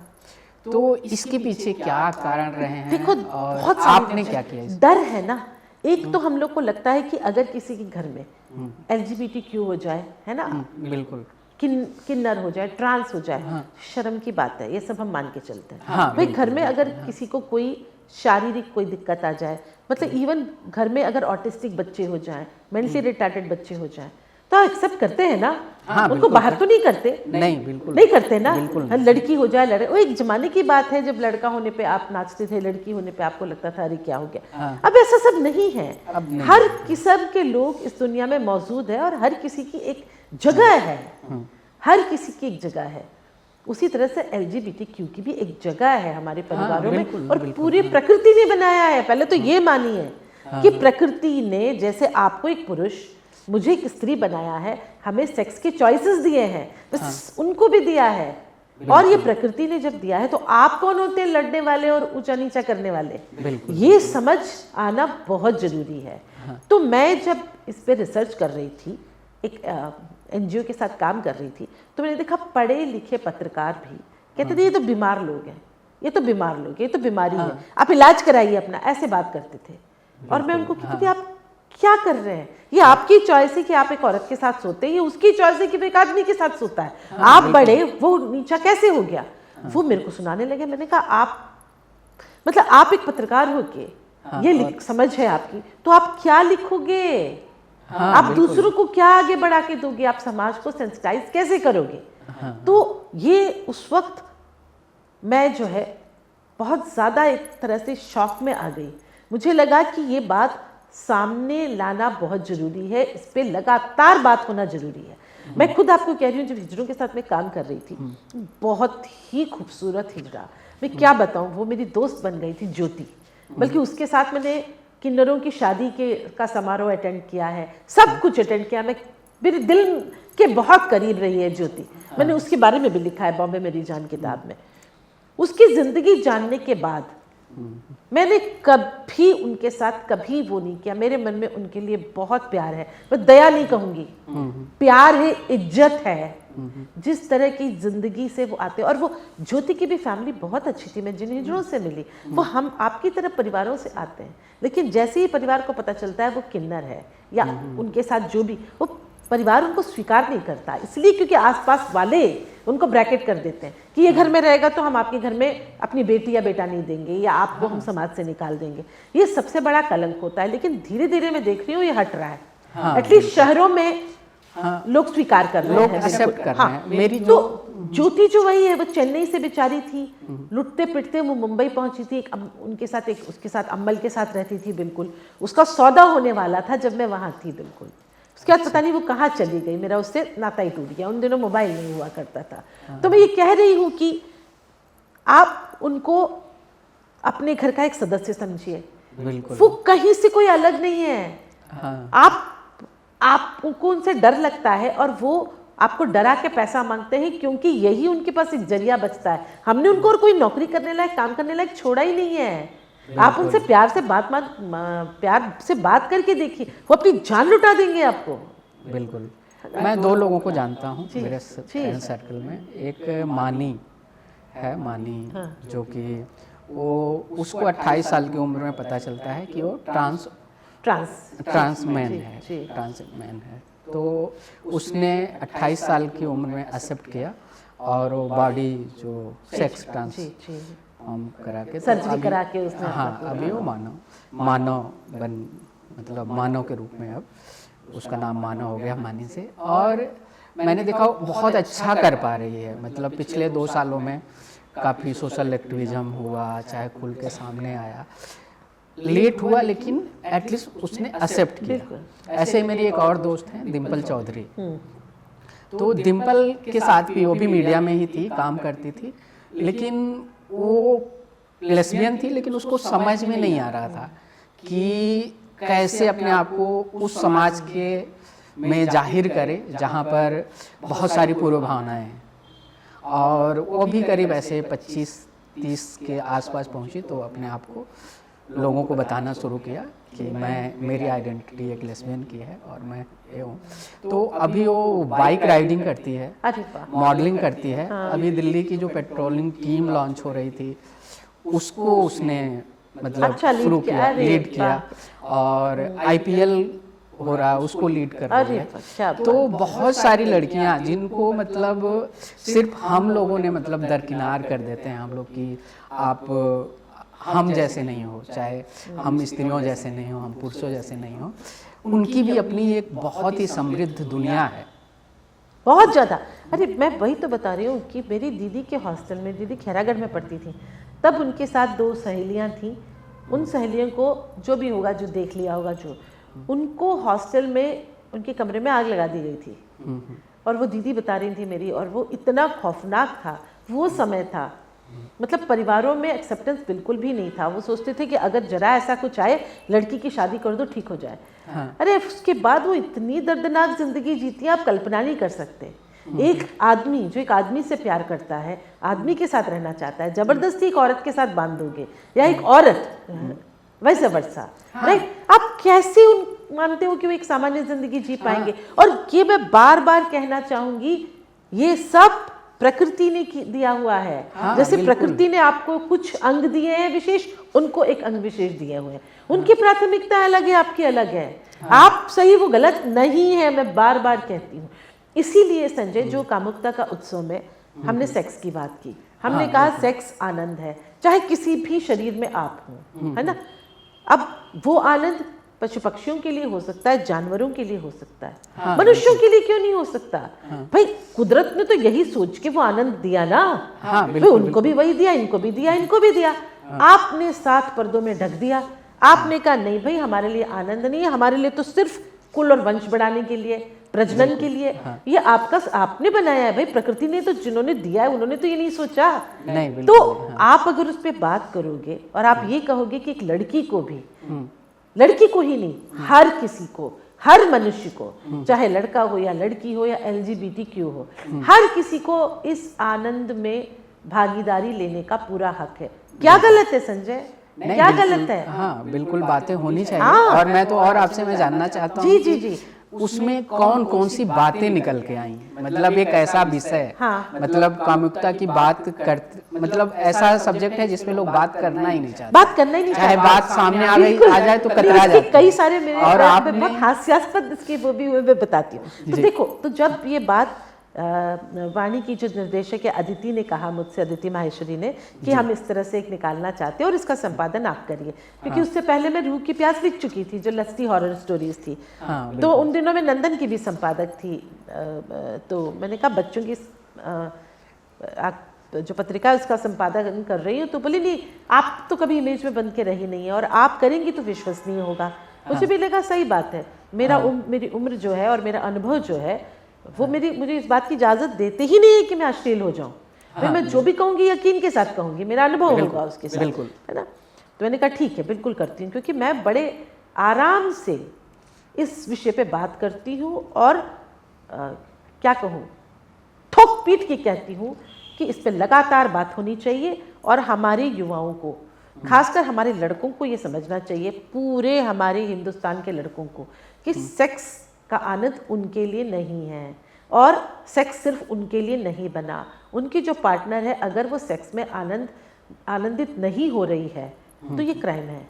तो इसके पीछे क्या कारण रहे हैं? देखो, और आपने क्या किया? डर है ना। एक तो हम लोग को लगता है कि अगर किसी के घर में LGBTQ हो जाए, है ना, बिल्कुल, किन्नर हो जाए, ट्रांस हो जाए, शर्म की बात है, ये सब हम मान के चलते हैं। भाई घर में अगर किसी को कोई शारीरिक कोई दिक्कत आ जाए, मतलब इवन घर में अगर ऑटिस्टिक बच्चे हो जाएं, मेंटली रिटार्डेड बच्चे हो जाएं, तो एक्सेप्ट करते हैं ना। उनको बाहर तो नहीं करते, नहीं, बिल्कुल नहीं करते ना। लड़की हो जाए, वो एक जमाने की बात है जब लड़का होने पे आप नाचते थे, लड़की होने पे आपको लगता था अरे क्या हो गया। अब ऐसा सब नहीं है। हर किस्म के लोग इस दुनिया में मौजूद है और हर किसी की एक जगह है, हर किसी की एक जगह है। उसी तरह से LGBTQ की भी एक जगह है हमारे परिवारों में, और पूरी प्रकृति ने बनाया है। पहले तो ये मानिए कि प्रकृति ने, जैसे आपको एक पुरुष, मुझे एक स्त्री बनाया है, हमें सेक्स के चॉइसेस दिए हैं, बस उनको भी दिया है। और ये प्रकृति ने जब दिया है तो आप कौन होते हैं लड़ने वाले और ऊंचा नीचा करने वाले? ये समझ आना बहुत जरूरी है। तो मैं जब इस पे रिसर्च कर रही थी, एक NGO के साथ काम कर रही थी, तो मैंने देखा पढ़े लिखे पत्रकार भी कहते थे ये तो बीमार लोग हैं, ये तो बीमार लोग हैं, ये तो बीमारी है, आप इलाज कराइए अपना, ऐसे बात करते थे। और मैं उनको कहती थी आप क्या कर रहे हैं? ये आपकी चॉइस है कि आप एक औरत के साथ सोते हैं, ये उसकी चॉइस है कि वो एक आदमी के साथ सोता है। आप बड़े, वो नीचा कैसे हो गया? वो मेरे को सुनाने लगे। मैंने कहा आप, मतलब आप एक पत्रकार हो के ये समझ है आपकी, तो आप क्या लिखोगे? आप दूसरों को क्या आगे बढ़ा के दोगे? आप समाज को सेंसिटाइज कैसे करोगे? तो ये उस वक्त मैं जो है बहुत ज़्यादा एक तरह से शॉक में आ गई। मुझे लगा कि ये बात सामने लाना बहुत ज़रूरी है, इस पे लगातार बात होना ज़रूरी है। मैं खुद आपको कह रही हूँ, जब हिजड़ों के साथ में काम कर रही थी, बहुत ही खूबसूरत हिजड़ा, मैं क्या बताऊँ, वो मेरी दोस्त बन गई थी ज्योति। बल्कि उसके साथ मैंने किन्नरों की शादी का समारोह अटेंड किया है, सब कुछ अटेंड किया। मैं, मेरे दिल के बहुत करीब रही है ज्योति। मैंने उसके बारे में भी लिखा है बॉम्बे मेरी जान किताब में। उसकी ज़िंदगी जानने के बाद मैंने कभी उनके साथ कभी वो नहीं किया। मेरे मन में उनके लिए बहुत प्यार है, मैं दया नहीं कहूँगी, प्यार है, इज्जत है। जिस तरह की जिंदगी से वो आते, और वो ज्योति की भी फैमिली बहुत अच्छी थी। मैं जिन हिजड़ों से मिली, वो हम आपकी तरह परिवारों से आते हैं, लेकिन जैसे ही परिवार को पता चलता है वो किन्नर है या उनके साथ जो भी, वो परिवार उनको स्वीकार नहीं करता, इसलिए क्योंकि आसपास वाले उनको ब्रैकेट कर देते हैं कि ये घर में रहेगा तो हम आपके घर में अपनी बेटी या बेटा नहीं देंगे, या आपको हम समाज से निकाल देंगे। ये सबसे बड़ा कलंक होता है। लेकिन धीरे धीरे मैं देख रही हूँ ये हट रहा है। एटलीस्ट शहरों में लोग स्वीकार कर रहे हैं, लोग एक्सेप्ट कर रहे हैं। मेरी तो ज्योति जो वही है, वो चेन्नई से बेचारी थी, लुटते पिटते वो मुंबई पहुंची थी। उनके साथ उसके साथ अम्मल के साथ रहती थी। बिल्कुल उसका सौदा होने वाला था जब मैं वहां थी। बिल्कुल उसके बाद पता नहीं वो कहाँ चली गई, मेरा उससे नाता ही टूट गया। उन दिनों मोबाइल नहीं हुआ करता था। तो मैं ये कह रही हूँ कि आप उनको अपने घर का एक सदस्य समझिए, बिल्कुल। वो कहीं से कोई अलग नहीं है। हाँ, आपको उनसे डर लगता है और वो आपको डरा के पैसा मांगते हैं, क्योंकि यही उनके पास एक जरिया बचता है। हमने उनको और कोई नौकरी करने लायक, काम करने लायक छोड़ा ही नहीं है। आप उनसे प्यार से बात करके देखिए, वो अपनी जान लुटा देंगे आपको। बिल्कुल। मैं 2 लोगों को जानता हूँ मेरे फ्रेंड सर्कल में। एक मानी है, मानी, जो कि वो उसको 28 साल की उम्र में पता चलता है कि वो ट्रांसमैन है। तो उसने 28 साल की उम्र में एक्सेप्ट किया और वो बॉडी जो सेक्स ट्रांसफॉर्म करा के, सर्जरी करा के उसने, हाँ, अभी वो मानव मतलब मानव के रूप में अब उसका नाम मानव हो गया मानी से। और मैंने देखा बहुत अच्छा कर पा रही है। मतलब पिछले 2 सालों में काफ़ी सोशल एक्टिविज्म हुआ, चाहे खुल के सामने आया, लेट हुआ लेकिन एटलीस्ट उसने एक्सेप्ट किया। ऐसे ही मेरी एक और दोस्त है डिम्पल चौधरी। तो डिम्पल के साथ भी, वो भी मीडिया में ही थी, काम करती थी, लेकिन वो लेस्बियन थी, लेकिन उसको समझ में नहीं आ रहा था कि कैसे अपने आप को उस समाज के में जाहिर करे जहाँ पर बहुत सारी पूर्व भावनाएं हैं। और वो भी करीब ऐसे 25-30 के आसपास पहुँची, तो अपने आप को लोगों को बताना शुरू किया कि मेरी आइडेंटिटी एक लेस्बियन की है और मैं ये हूँ। तो अभी वो बाइक राइडिंग करती है, मॉडलिंग करती है। अभी दिल्ली की जो पेट्रोलिंग टीम लॉन्च हो रही थी उसको उसने मतलब शुरू किया, लीड किया, और IPL हो रहा है उसको लीड कर रही है। तो बहुत सारी लड़कियां जिनको मतलब सिर्फ हम लोगों ने मतलब दरकिनार कर देते हैं हम लोग कि आप हम जैसे नहीं हो, चाहे हम स्त्रियों जैसे नहीं हो, हम पुरुषों जैसे नहीं हो, उनकी भी अपनी एक बहुत ही समृद्ध दुनिया है, बहुत ज़्यादा। अरे मैं वही तो बता रही हूँ कि मेरी दीदी के हॉस्टल में, दीदी खैरागढ़ में पढ़ती थी, तब उनके साथ 2 सहेलियाँ थीं। उन सहेलियों को जो भी होगा, जो देख लिया होगा, जो उनको हॉस्टल में उनके कमरे में आग लगा दी गई थी। और वो दीदी बता रही थी मेरी, और वो इतना खौफनाक था वो समय था। मतलब परिवारों में एक्सेप्टेंस बिल्कुल भी नहीं था। वो सोचते थे कि अगर जरा ऐसा कुछ आए, लड़की की शादी कर दो, ठीक हो जाए। हाँ। अरे उसके बाद वो इतनी दर्दनाक जिंदगी जीती है, आप कल्पना नहीं कर सकते। एक आदमी जो एक आदमी से प्यार करता है, आदमी के साथ रहना चाहता है, जबरदस्ती एक औरत के साथ बांध दोगे, या एक औरत वैसे वर्षा, राइट? आप कैसे मानते हो कि वो एक सामान्य जिंदगी जी पाएंगे? और ये मैं बार बार कहना चाहूंगी, ये सब प्रकृति ने दिया हुआ है। जैसे प्रकृति ने आपको कुछ अंग दिए हैं विशेष, उनको एक अंग विशेष दिए हुए हैं। उनकी प्राथमिकता अलग है, आपकी अलग है। आप सही, वो गलत नहीं है, मैं बार बार कहती हूँ। इसीलिए संजय, जो कामुकता का उत्सव में हमने सेक्स की बात की, हमने कहा सेक्स आनंद है, चाहे किसी भी शरीर में आप हो, है ना? अब वो आनंद पशु पक्षियों के लिए हो सकता है, जानवरों के लिए हो सकता है, मनुष्यों के लिए क्यों नहीं हो सकता? भाई कुदरत ने तो यही सोच के वो आनंद दिया ना। भाई उनको भी वही दिया, इनको भी दिया, इनको भी दिया। आपने 7 पर्दों में ढक दिया। आपने कहा नहीं भाई, हमारे लिए आनंद नहीं है, हमारे लिए तो सिर्फ कुल और वंश बढ़ाने के लिए, प्रजनन के लिए। ये आपने बनाया है भाई, प्रकृति ने तो, जिन्होंने दिया है उन्होंने तो ये नहीं सोचा। नहीं, तो आप अगर उस पर बात करोगे और आप ये कहोगे कि एक लड़की को भी, लड़की को ही नहीं, हर किसी को, हर मनुष्य को, चाहे लड़का हो या लड़की हो या LGBTQ हो, हर किसी को इस आनंद में भागीदारी लेने का पूरा हक है। क्या गलत है संजय? क्या गलत है? हाँ बिल्कुल, बातें होनी चाहिए। और मैं तो और आपसे मैं जानना चाहता हूँ जी उसमें कौन कौन सी बातें निकल के आई, मतलब एक ऐसा विषय, मतलब कामुकता की बात करते, मतलब ऐसा सब्जेक्ट है जिसमें लोग बात करना ही नहीं चाहते, बात करना ही नहीं चाहते, बात सामने आ जाए तो कतरा जाते। कई सारे मेरे और आप बहुत हास्यास्पद इसके वो भी हुए, मैं बताती हूँ। तो देखो, तो जब ये बात वाणी की जो निर्देशक है अदिति ने कहा मुझसे, अदिति माहेश्वरी ने, कि हम इस तरह से एक निकालना चाहते हैं और इसका संपादन आप करिए, क्योंकि उससे पहले मैं रूह की प्यास लिख चुकी थी, जो लस्टी हॉरर स्टोरीज थी। तो उन दिनों में नंदन की भी संपादक थी। तो मैंने कहा बच्चों की जो पत्रिका उसका संपादन कर रही हूँ, तो बोली नहीं, आप तो कभी इमेज में बन के रही नहीं है और आप करेंगी तो विश्वसनीय होगा। मुझे भी लगा सही बात है। मेरी उम्र जो है और मेरा अनुभव जो है वो मुझे इस बात की इजाज़त देते ही नहीं है कि मैं अश्लील हो जाऊँ। फिर मैं जो भी कहूँगी यकीन के साथ कहूँगी, मेरा अनुभव होगा उसके साथ, है ना। तो मैंने कहा ठीक है, बिल्कुल करती हूँ, क्योंकि मैं बड़े आराम से इस विषय पे बात करती हूँ और क्या कहूँ, ठोक पीट के कहती हूँ कि इस पे लगातार बात होनी चाहिए और हमारे युवाओं को, खासकर हमारे लड़कों को ये समझना चाहिए, पूरे हमारे हिंदुस्तान के लड़कों को, कि सेक्स का आनंद उनके लिए नहीं है और सेक्स सिर्फ उनके लिए नहीं बना। उनकी जो पार्टनर है अगर वो सेक्स में आनंदित नहीं हो रही है तो ये क्राइम है।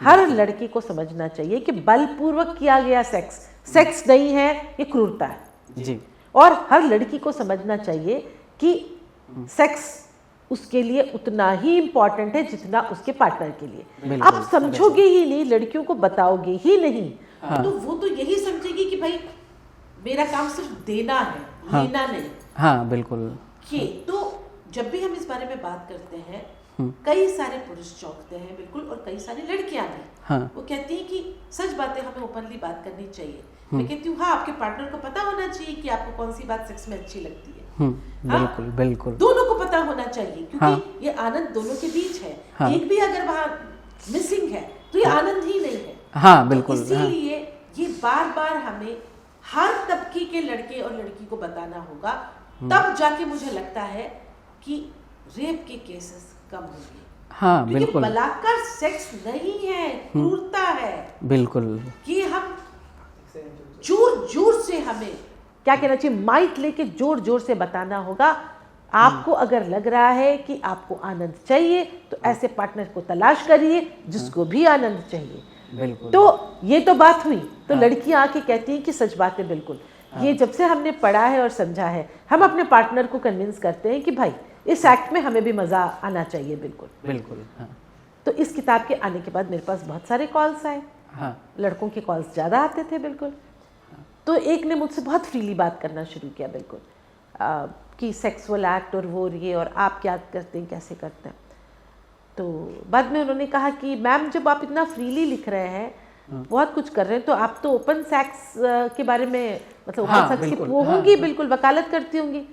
हर लड़की को समझना चाहिए कि बलपूर्वक किया गया सेक्स नहीं है, ये क्रूरता है जी। और हर लड़की को समझना चाहिए कि सेक्स उसके लिए उतना ही इम्पोर्टेंट है जितना उसके पार्टनर के लिए। आप समझोगे ही नहीं, लड़कियों को बताओगे ही नहीं, तो वो तो यही समझेगी कि भाई मेरा काम सिर्फ देना है, लेना नहीं। हाँ बिल्कुल। ये तो जब भी हम इस बारे में बात करते हैं कई सारे पुरुष चौंकते हैं बिल्कुल, और कई सारी लड़कियां भी वो कहती हैं कि सच बातें हमें ओपनली बात करनी चाहिए। मैं कहती हूँ हाँ, आपके पार्टनर को पता होना चाहिए कि आपको कौन सी बात सेक्स में अच्छी लगती है। बिल्कुल बिल्कुल, दोनों को पता होना चाहिए, क्योंकि ये आनंद दोनों के बीच है। एक भी अगर वहाँ मिसिंग है तो ये आनंद ही नहीं है। हाँ बिल्कुल। इसीलिए ये बार बार हमें हर तबके के लड़के और लड़की को बताना होगा, तब जाके मुझे लगता है कि रेप के केसेस कम होंगे। हाँ बिल्कुल। बलात्कार सेक्स नहीं है, क्रूरता है। बिल्कुल। कि हम जोर जोर से, हमें क्या कहना चाहिए, माइक लेके जोर जोर से बताना होगा। आपको अगर लग रहा है कि आपको आनंद चाहिए तो ऐसे पार्टनर को तलाश करिए जिसको भी आनंद चाहिए। बिल्कुल। तो ये तो बात हुई। तो लड़कियां आके कहती हैं कि सच बात है, बिल्कुल। ये जब से हमने पढ़ा है और समझा है, हम अपने पार्टनर को कन्विंस करते हैं कि भाई इस एक्ट में हमें भी मजा आना चाहिए। बिल्कुल बिल्कुल। तो इस किताब के आने के बाद मेरे पास बहुत सारे कॉल्स आए। लड़कों के कॉल्स ज़्यादा आते थे। बिल्कुल। तो एक ने मुझसे बहुत फ्रीली बात करना शुरू किया, बिल्कुल, कि सेक्सुअल एक्ट और वो ये, और आप क्या करते हैं, कैसे करते हैं। तो बाद में उन्होंने कहा कि मैम जब आप इतना फ्रीली लिख रहे हैं, बहुत कुछ कर रहे हैं, तो आप तो ओपन सेक्स के बारे में, मतलब ओपन सेक्स की वो होंगी, बिल्कुल वकालत करती होंगी।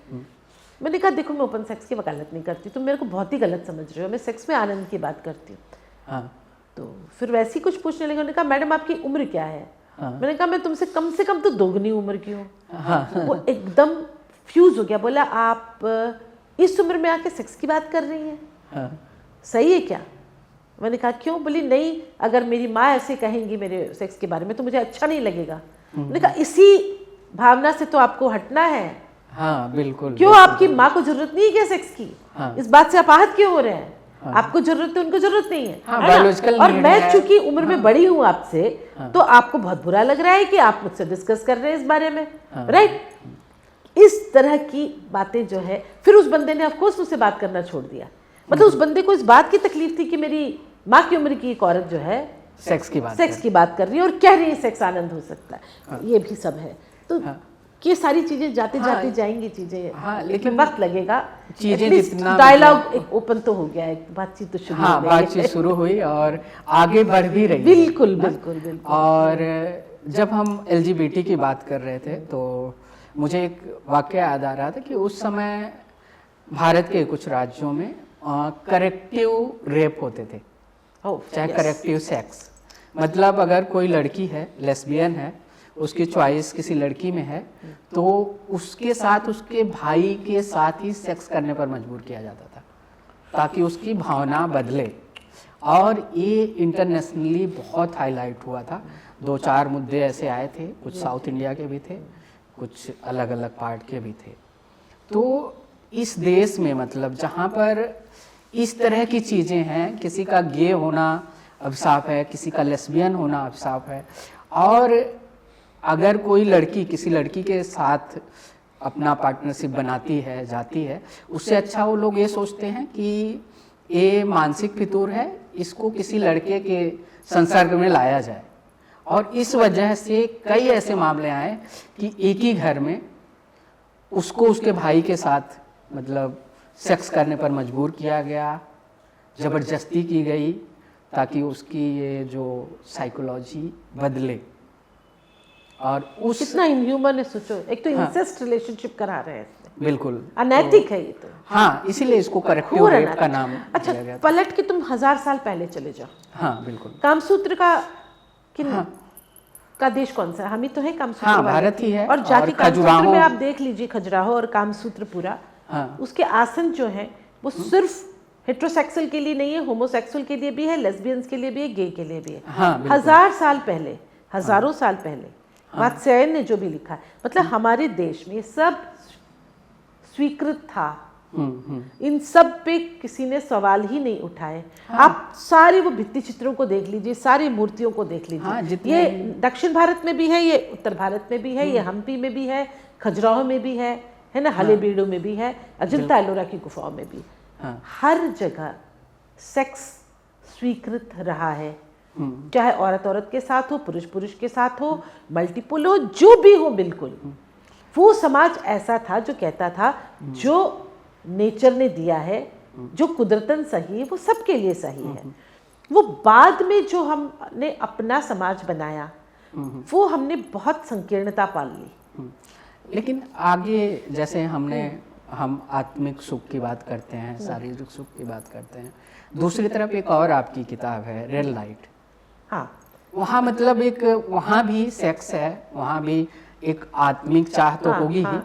मैंने कहा देखो, मैं ओपन सेक्स की वकालत नहीं करती, तुम मेरे को बहुत ही गलत समझ रहे हो, मैं सेक्स में आनंद की बात करती हूँ। तो फिर वैसे ही कुछ पूछने लगे। उन्होंने कहा मैडम आपकी उम्र क्या है? मैंने कहा मैं तुमसे कम से कम तो दोगुनी उम्र की हूँ। वो एकदम फ्यूज हो गया, बोला आप इस उम्र में आके सेक्स की बात कर रही हैं, सही है क्या? मैंने कहा क्यों? बोली नहीं, अगर मेरी माँ ऐसे कहेंगी मेरे सेक्स के बारे में तो मुझे अच्छा नहीं लगेगा। मैंने कहा इसी भावना से तो आपको हटना है। हाँ बिल्कुल। क्यों? आपकी माँ को जरूरत नहीं है क्या सेक्स की? इस बात से आप आहत क्यों हो रहे हैं? आपको जरूरत है, उनको जरूरत नहीं है। और मैं चूंकि उम्र में बड़ी हूँ आपसे, तो आपको बहुत बुरा लग रहा है कि आप मुझसे डिस्कस कर रहे हैं इस बारे में, राइट? इस तरह की बातें जो है, फिर उस बंदे ने ऑफकोर्स मुझसे बात करना छोड़ दिया। मतलब उस बंदे को इस बात की तकलीफ थी कि मेरी माँ की उम्र की एक औरत जो है सेक्स की बात कर रही है और कह रही है सेक्स आनंद हो सकता है। ये भी सब है। तो ये सारी चीजें जाते जाते जाएंगी चीजें, लेकिन वक्त लगेगा। चीजें जितना डायलॉग एक ओपन तो हो गया है, बातचीत तो शुरू हो गई। बातचीत शुरू हुई और आगे बढ़ भी रही। बिल्कुल बिल्कुल बिल्कुल। और जब हम LGBT की बात कर रहे थे तो मुझे एक वाकया याद आ रहा था कि उस समय भारत के कुछ राज्यों में करेक्टिव रेप होते थे, चाहे करेक्टिव सेक्स। मतलब अगर कोई लड़की है, लेस्बियन है, उसकी चॉइस किसी लड़की में है, तो उसके साथ उसके भाई के साथ ही सेक्स करने पर मजबूर किया जाता था ताकि उसकी भावना बदले। और ये इंटरनेशनली बहुत हाईलाइट हुआ था। 2-4 मुद्दे ऐसे आए थे, कुछ साउथ इंडिया के भी थे, कुछ अलग अलग पार्ट के भी थे। तो इस देश में, मतलब जहाँ पर इस तरह की चीज़ें हैं, किसी का गे होना अभिशाप है, किसी का लेस्बियन होना अभिशाप है, और अगर कोई लड़की किसी लड़की के साथ अपना पार्टनरशिप बनाती है, जाती है, उससे अच्छा वो लोग ये सोचते हैं कि ये मानसिक फितूर है, इसको किसी लड़के के संसर्ग में लाया जाए। और इस वजह से कई ऐसे मामले आए कि एक ही घर में उसको उसके भाई के साथ मतलब सेक्स करने पर मजबूर किया गया, ज़बरदस्ती की गई ताकि उसकी ये जो साइकोलॉजी बदले। और उस कितना इनह्यूमन है, सोचो। एक तो इंसेस्ट रिलेशनशिप करा रहे हैं इसमें, बिल्कुल अनैतिक है ये तो। हाँ, इसीलिए इसको करेक्टिव घोर रेप अनैतिक। का नाम अच्छा, दिया गया था। पलट के तुम 1000 साल पहले चले जाओ। हाँ बिल्कुल। कामसूत्र का का देश कौन सा है? हम ही तो है कामसूत्र हाँ, वाले। भारत ही है। और जाके कामसूत्र खजुराहो में आप देख लीजिए, खजुराहो और कामसूत्र पूरा, उसके आसन जो है वो सिर्फ हेट्रोसेक्सुअल के लिए नहीं है, होमोसेक्सुअल के लिए भी है, लेस्बियंस के लिए भी है, गे के लिए भी है। हाँ, 1000 साल पहले, हजारों साल पहले वात्स्यायन ने जो भी लिखा है, मतलब हमारे देश में ये सब स्वीकृत था। इन सब पे किसी ने सवाल ही नहीं उठाए। आप सारे वो भित्ति चित्रों को देख लीजिए, सारी मूर्तियों को देख लीजिए। ये दक्षिण भारत में भी है, ये उत्तर भारत में भी है, ये हम्पी में भी है, खजुराहो में भी है ना, हलेबीडू में भी है, अजंता एलोरा की गुफाओं में भी। हर जगह सेक्स स्वीकृत रहा है, चाहे औरत औरत के साथ हो, पुरुष पुरुष के साथ हो, मल्टीपल हो, जो भी हो। बिल्कुल वो समाज ऐसा था जो कहता था जो नेचर ने दिया है, जो कुदरतन सही है, वो सबके लिए सही है। वो बाद में जो हमने अपना समाज बनाया, वो हमने बहुत संकीर्णता पाल ली। लेकिन आगे जैसे हम आत्मिक सुख की बात करते हैं, शारीरिक सुख की बात करते हैं, दूसरी तरफ एक और आपकी किताब है रेड लाइट। हाँ, वहाँ मतलब एक वहाँ भी सेक्स है, वहाँ भी एक आत्मिक चाह तो होगी ही।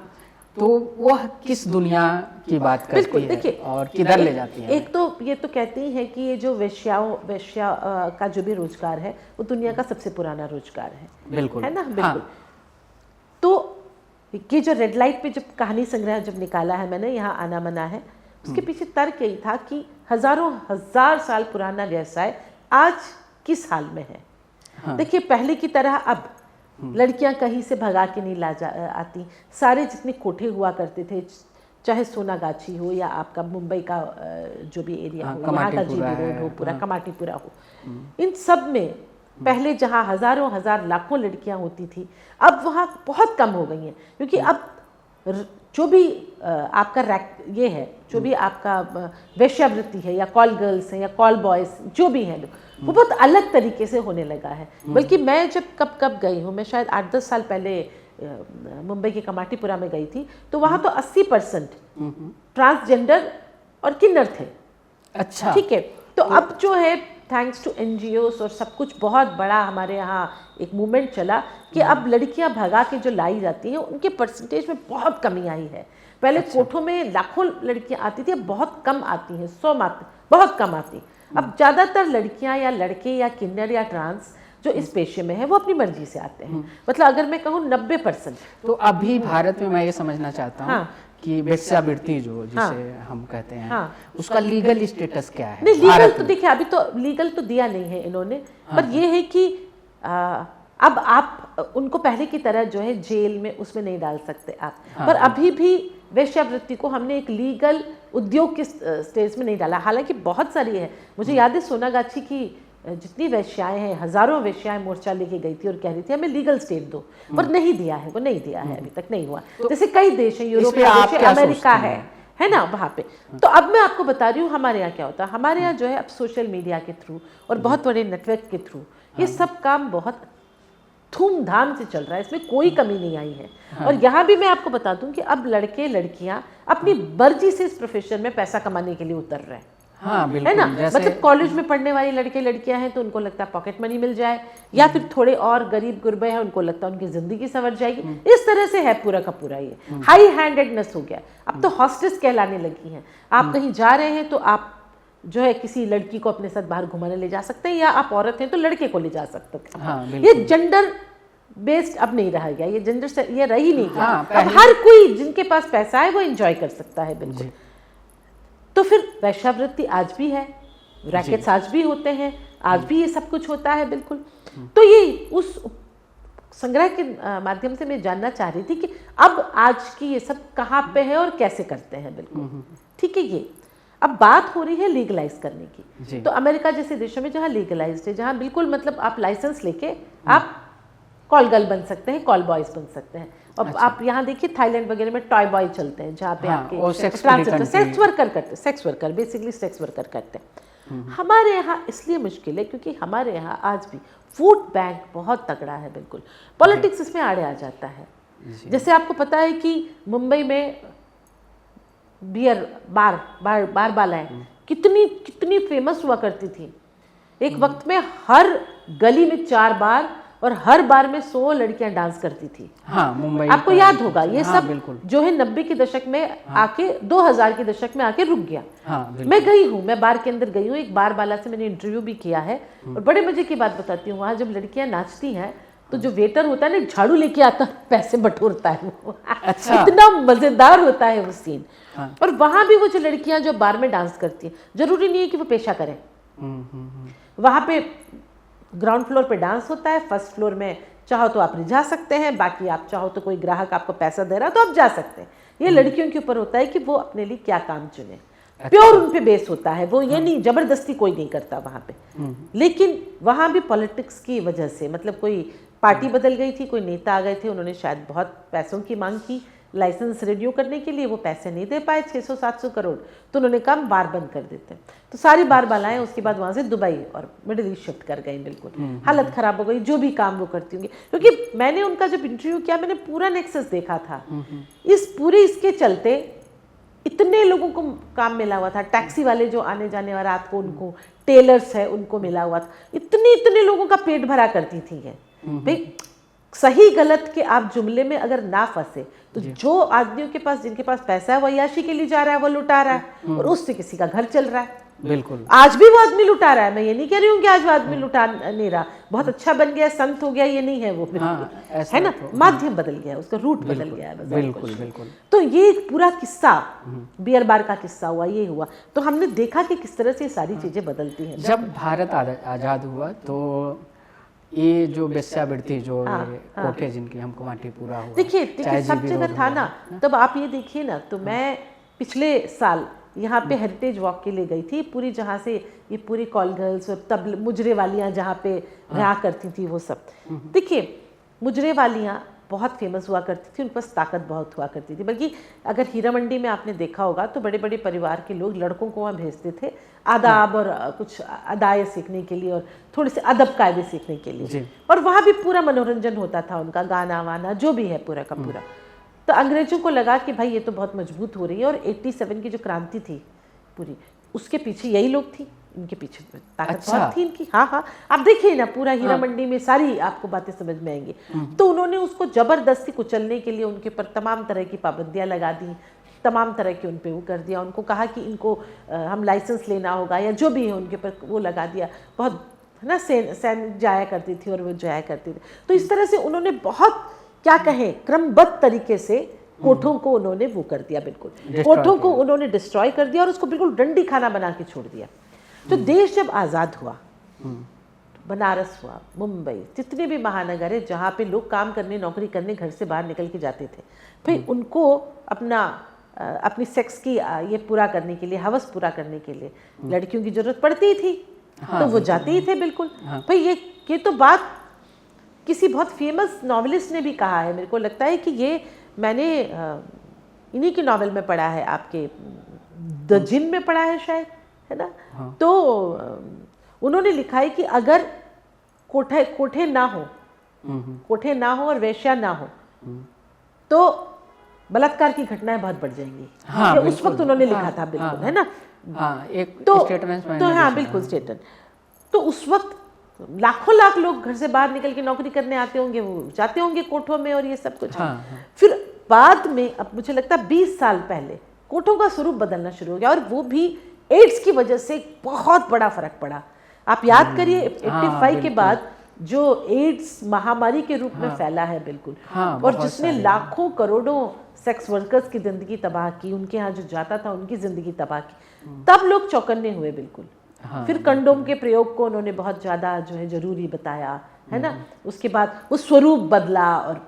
तो वह किस दुनिया की बात करती है, देखिए, और किधर ले जाती है? एक तो ये तो कहती है कि ये जो वेश्या का जो भी रोजगार है, वो दुनिया का सबसे पुराना रोजगार है। बिल्कुल, है ना? बिल्कुल। हाँ। तो ये जो रेड लाइट पे जब कहानी संग्रह जब निकाला है मैंने, यहाँ आना मना है, उसके पीछे तर्क यही था कि हजारों हजार साल पुराना व्यवसाय आज किस हाल में है। हाँ। देखिए, पहले की तरह अब लड़कियां कहीं से भगा के नहीं आती। सारे जितने कोठे हुआ करते थे, चाहे सोनागाछी हो या आपका मुंबई का जो भी एरिया हो, यहाँ का जीबी रोड हो, पूरा कमाटीपुरा हो, इन सब में पहले जहाँ हजारों हजार लाखों लड़कियां होती थी, अब वहाँ बहुत कम हो गई हैं। क्योंकि अब जो भी आपका ये है, जो भी आपका वेश्यावृत्ति है, या कॉल गर्ल्स हैं, या कॉल बॉयज, जो भी हैं, वो बहुत अलग तरीके से होने लगा है। बल्कि मैं जब कब गई हूँ, मैं शायद 8-10 साल पहले मुंबई के कमाटीपुरा में गई थी, तो वहाँ तो 80% ट्रांसजेंडर और किन्नर थे। अच्छा, ठीक है। तो अब जो है, थैंक्स टू NGOs और सब कुछ, बहुत बड़ा हमारे यहाँ एक मूवमेंट चला कि अब लड़कियां भगा के जो लाई जाती हैं, उनके परसेंटेज में बहुत कमी आई है। पहले कोठों में लाखों लड़कियां आती थी, अब बहुत कम आती हैं, 100 मात्र, बहुत कम आती। अब ज़्यादातर लड़कियां या लड़के या किन्नर या ट्रांस जो इस पेशे में है, वो अपनी मर्जी से आते हैं। मतलब अगर मैं कहूँ 90%। तो अभी भारत में मैं ये समझना चाहता हूँ कि वेश्यावृत्ति जिसे हम कहते हैं, उसका लीगल स्टेटस क्या है? नहीं, लीगल तो देखिए, अभी तो लीगल तो दिया नहीं है इन्होंने, पर ये है कि अब आप उनको पहले की तरह जो है जेल में उसमें नहीं डाल सकते आप। पर अभी भी वेश्यावृत्ति को हमने एक लीगल उद्योग के स्टेज में नहीं डाला। हालांकि बहुत सारी है, मुझे याद है सोनागाछी की जितनी वेश्याएं हैं, हजारों वेश्याएं मोर्चा लेके गई थी और कह रही थी हमें लीगल स्टेट दो, पर नहीं दिया है, वो नहीं दिया है, अभी तक नहीं हुआ। जैसे कई देश हैं, यूरोप के देश है, अमेरिका है ना, वहाँ पे। तो अब मैं आपको बता रही हूँ हमारे यहाँ क्या होता है। हमारे यहाँ जो है अब सोशल मीडिया के थ्रू और बहुत बड़े नेटवर्क के थ्रू ये सब काम बहुत धूमधाम से चल रहा है, इसमें कोई कमी नहीं आई है। और यहाँ भी मैं आपको बता दूं कि अब लड़के लड़कियाँ अपनी मर्जी से इस प्रोफेशन में पैसा कमाने के लिए उतर रहे हैं। हाँ, बिल्कुल, है ना? मतलब कॉलेज में पढ़ने वाले लड़के लड़कियां हैं तो उनको लगता है पॉकेट मनी मिल जाए, या फिर थोड़े और गरीब गुरबे हैं, उनको लगता है उनकी जिंदगी संवर जाएगी। इस तरह से है पूरा का पूरा, ये हाई हैंडेडनेस हो गया। अब तो हॉस्टेस कहलाने लगी हैं। आप कहीं जा रहे हैं तो आप जो है किसी लड़की को अपने साथ बाहर घुमाने ले जा सकते हैं, या आप औरत हैं तो लड़के को ले जा सकते हैं। हाँ, ये जेंडर बेस्ड अब नहीं रह गया, ये जेंडर से ये रही नहीं गया। हाँ, अब हर कोई जिनके पास पैसा है वो एंजॉय कर सकता है। बिल्कुल। तो फिर वेश्यावृत्ति आज भी है, रैकेट्स आज भी होते हैं, आज भी ये सब कुछ होता है। बिल्कुल। तो ये उस संग्रह के माध्यम से मैं जानना चाह रही थी कि अब आज की ये सब कहाँ पे है और कैसे करते हैं। बिल्कुल ठीक है। ये अब बात हो रही है लीगलाइज करने की। तो अमेरिका जैसे देशों में जहाँ लीगलाइज्ड है, जहाँ बिल्कुल मतलब आप लाइसेंस लेके आप कॉल गर्ल बन सकते हैं, कॉल बॉयज बन सकते हैं। और अच्छा। आप यहाँ देखिए थाईलैंड वगैरह में टॉय बॉय चलते हैं, जहाँ पे आपके सेक्स वर्कर करते हैं, sex worker basically sex worker करते हैं। हमारे यहाँ इसलिए मुश्किल है क्योंकि हमारे यहाँ आज भी वोट बैंक बहुत तगड़ा है, बिल्कुल पॉलिटिक्स इसमें आड़े आ जाता है। जैसे आपको पता है कि मुंबई में बियर बार बालाएं कितनी कितनी फेमस हुआ करती थी। एक वक्त में हर गली में 4 बार और हर बार में 100 लड़कियां डांस करती थी। हाँ, मुंबई आपको याद होगा ये हाँ, सब बिल्कुल। जो है 90 के दशक में आके 2000 के दशक में आके रुक गया। हाँ, मैं गई हूँ, मैं बार के अंदर गई हूँ, एक बार वाला से मैंने इंटरव्यू भी किया है और बड़े मजे की बात बताती हूँ। वहाँ जब लड़कियां नाचती हैं तो जो वेटर होता है ना, झाड़ू लेके आता है, पैसे बटोरता है वो। अच्छा। इतना मजेदार होता है वो सीन। हाँ। और वहां भी वो जो लड़कियां जो बार में डांस करती हैं, जरूरी नहीं है कि वो पेशा करें। वहां पे ग्राउंड फ्लोर पे डांस होता है, फर्स्ट फ्लोर में चाहो तो आप रिझा सकते हैं, बाकी आप चाहो तो कोई ग्राहक आपको पैसा दे रहा है तो आप जा सकते हैं। ये लड़कियों के ऊपर होता है कि वो अपने लिए क्या काम चुने। प्योर उन पे बेस होता है वो, ये नहीं जबरदस्ती कोई नहीं करता वहां पे। लेकिन वहां भी पॉलिटिक्स की वजह से, मतलब कोई पार्टी बदल गई थी, कोई नेता आ गए थे, उन्होंने शायद बहुत पैसों की मांग की लाइसेंस रेडियो करने के लिए, वो पैसे नहीं दे पाए 600-700 करोड़, तो उन्होंने कहा बार बंद कर देते हैं। तो सारी बार बालाएं उसके बाद वहां से दुबई और मिडिल ईस्ट शिफ्ट कर गई। बिल्कुल हालत खराब हो गई, जो भी काम वो करती होंगी। क्योंकि मैंने उनका जब इंटरव्यू किया, मैंने पूरा नेक्सस देखा था। इस पूरे इसके चलते इतने लोगों को काम मिला हुआ था, टैक्सी वाले जो आने जाने वाले रात को, उनको टेलर्स है उनको मिला हुआ था, इतने लोगों का पेट भरा करती थी ये। भाई सही गलत के आप जुमले में अगर ना फंसे तो जो आदमियों के पास, जिनके पास पैसा है, वो अय्याशी के लिए जा रहा है, वो लुटा रहा है और उससे किसी का घर चल रहा है। बिल्कुल। आज भी वो आदमी लुटा रहा है, मैं ये नहीं कह रही हूँ कि आज वो आदमी लुटा नहीं रहा, बहुत अच्छा बन गया, संत हो गया, ये नहीं है वो। है ना, माध्यम बदल गया, उसका रूट बदल गया है। बिल्कुल बिल्कुल। तो ये पूरा किस्सा बियर बार का किस्सा हुआ, ये हुआ। तो हमने देखा कि किस तरह से ये सारी चीजें बदलती हैं। जब भारत आज़ाद हुआ तो ये जो वेश्यावृत्ति जो कोठे जिनकी हमको माटी पूरा हुआ, देखिए सब जगह था ना। तब आप ये देखिए ना, तो मैं पिछले साल यहाँ पे हेरिटेज वॉक के लिए गई थी, पूरी जहाँ से ये पूरी कॉल गर्ल्स और तब मुजरे वालियाँ जहाँ पे रहा करती थी वो सब। देखिए मुजरे वालियाँ बहुत फेमस हुआ करती थी, उनके पास ताकत बहुत हुआ करती थी। बल्कि अगर हीरा मंडी में आपने देखा होगा तो बड़े बड़े परिवार के लोग लड़कों को वहाँ भेजते थे आदाब और कुछ अदाएँ सीखने के लिए और थोड़े से अदब कायदे सीखने के लिए। और वहाँ भी पूरा मनोरंजन होता था उनका, गाना वाना जो भी है पूरा का पूरा। तो अंग्रेजों को लगा कि भाई ये तो बहुत मजबूत हो रही है, और 87 की जो क्रांति थी पूरी, उसके पीछे यही लोग थी, इनके पीछे ताकत बहुत थी इनकी। हाँ, आप देखिए ना पूरा हीरा मंडी में सारी आपको बातें समझ में आएंगी। तो उन्होंने उसको जबरदस्ती कुचलने के लिए उनके ऊपर तमाम तरह की पाबंदियां लगा दी, तमाम तरह के उन पे वो कर दिया। उनको कहा कि इनको हम लाइसेंस लेना होगा या जो भी है उनके ऊपर वो लगा दिया। बहुत है ना, सैनिक जाया करती थी और वो जाया करती थी। तो इस तरह से उन्होंने बहुत क्या कहें क्रमबद्ध तरीके से कोठों को उन्होंने वो कर दिया, बिल्कुल कोठों को उन्होंने डिस्ट्रॉय कर दिया और उसको बिल्कुल डंडी खाना बना के छोड़ दिया। तो देश जब आज़ाद हुआ, बनारस हुआ, मुंबई, जितने भी महानगर है जहाँ पे लोग काम करने, नौकरी करने घर से बाहर निकल के जाते थे, भाई उनको अपनी सेक्स की ये पूरा करने के लिए, हवस पूरा करने के लिए लड़कियों की जरूरत पड़ती ही थी। तो वो जाते ही थे बिल्कुल। भाई ये तो बात किसी बहुत फेमस नॉवेलिस्ट ने भी कहा है, मेरे को लगता है कि ये मैंने इन्हीं के नॉवेल में पढ़ा है, आपके द जिन में पढ़ा है शायद, है ना। तो उन्होंने लिखा है कि अगर कोठे ना हो और वेश्या ना हो तो बलात्कार की घटनाएं बहुत बढ़ जाएंगी। उस वक्त उन्होंने लिखा था, बिल्कुल है ना। एक स्टेटमेंट तो हाँ बिल्कुल स्टेटमेंट। तो उस वक्त लाखों लाख लोग घर से बाहर निकल के नौकरी करने आते होंगे, वो जाते होंगे कोठों में और ये सब कुछ। फिर बाद में, अब मुझे लगता है 20 साल पहले कोठों का स्वरूप बदलना शुरू हो गया, और वो भी एड्स की वजह से बहुत बड़ा फर्क पड़ा। आप याद करिए 85 के बाद जो एड्स महामारी के रूप में फैला है, बिल्कुल, और जिसने लाखों करोड़ों सेक्स वर्कर्स की जिंदगी तबाह की, उनके यहाँ जो जाता था उनकी जिंदगी तबाह की, तब लोग चौकन्ने हुए बिल्कुल। फिर कंडोम के प्रयोग को उन्होंने बहुत ज़्यादा जो है जरूरी बताया, है ना। उसके बाद वो स्वरूप बदला और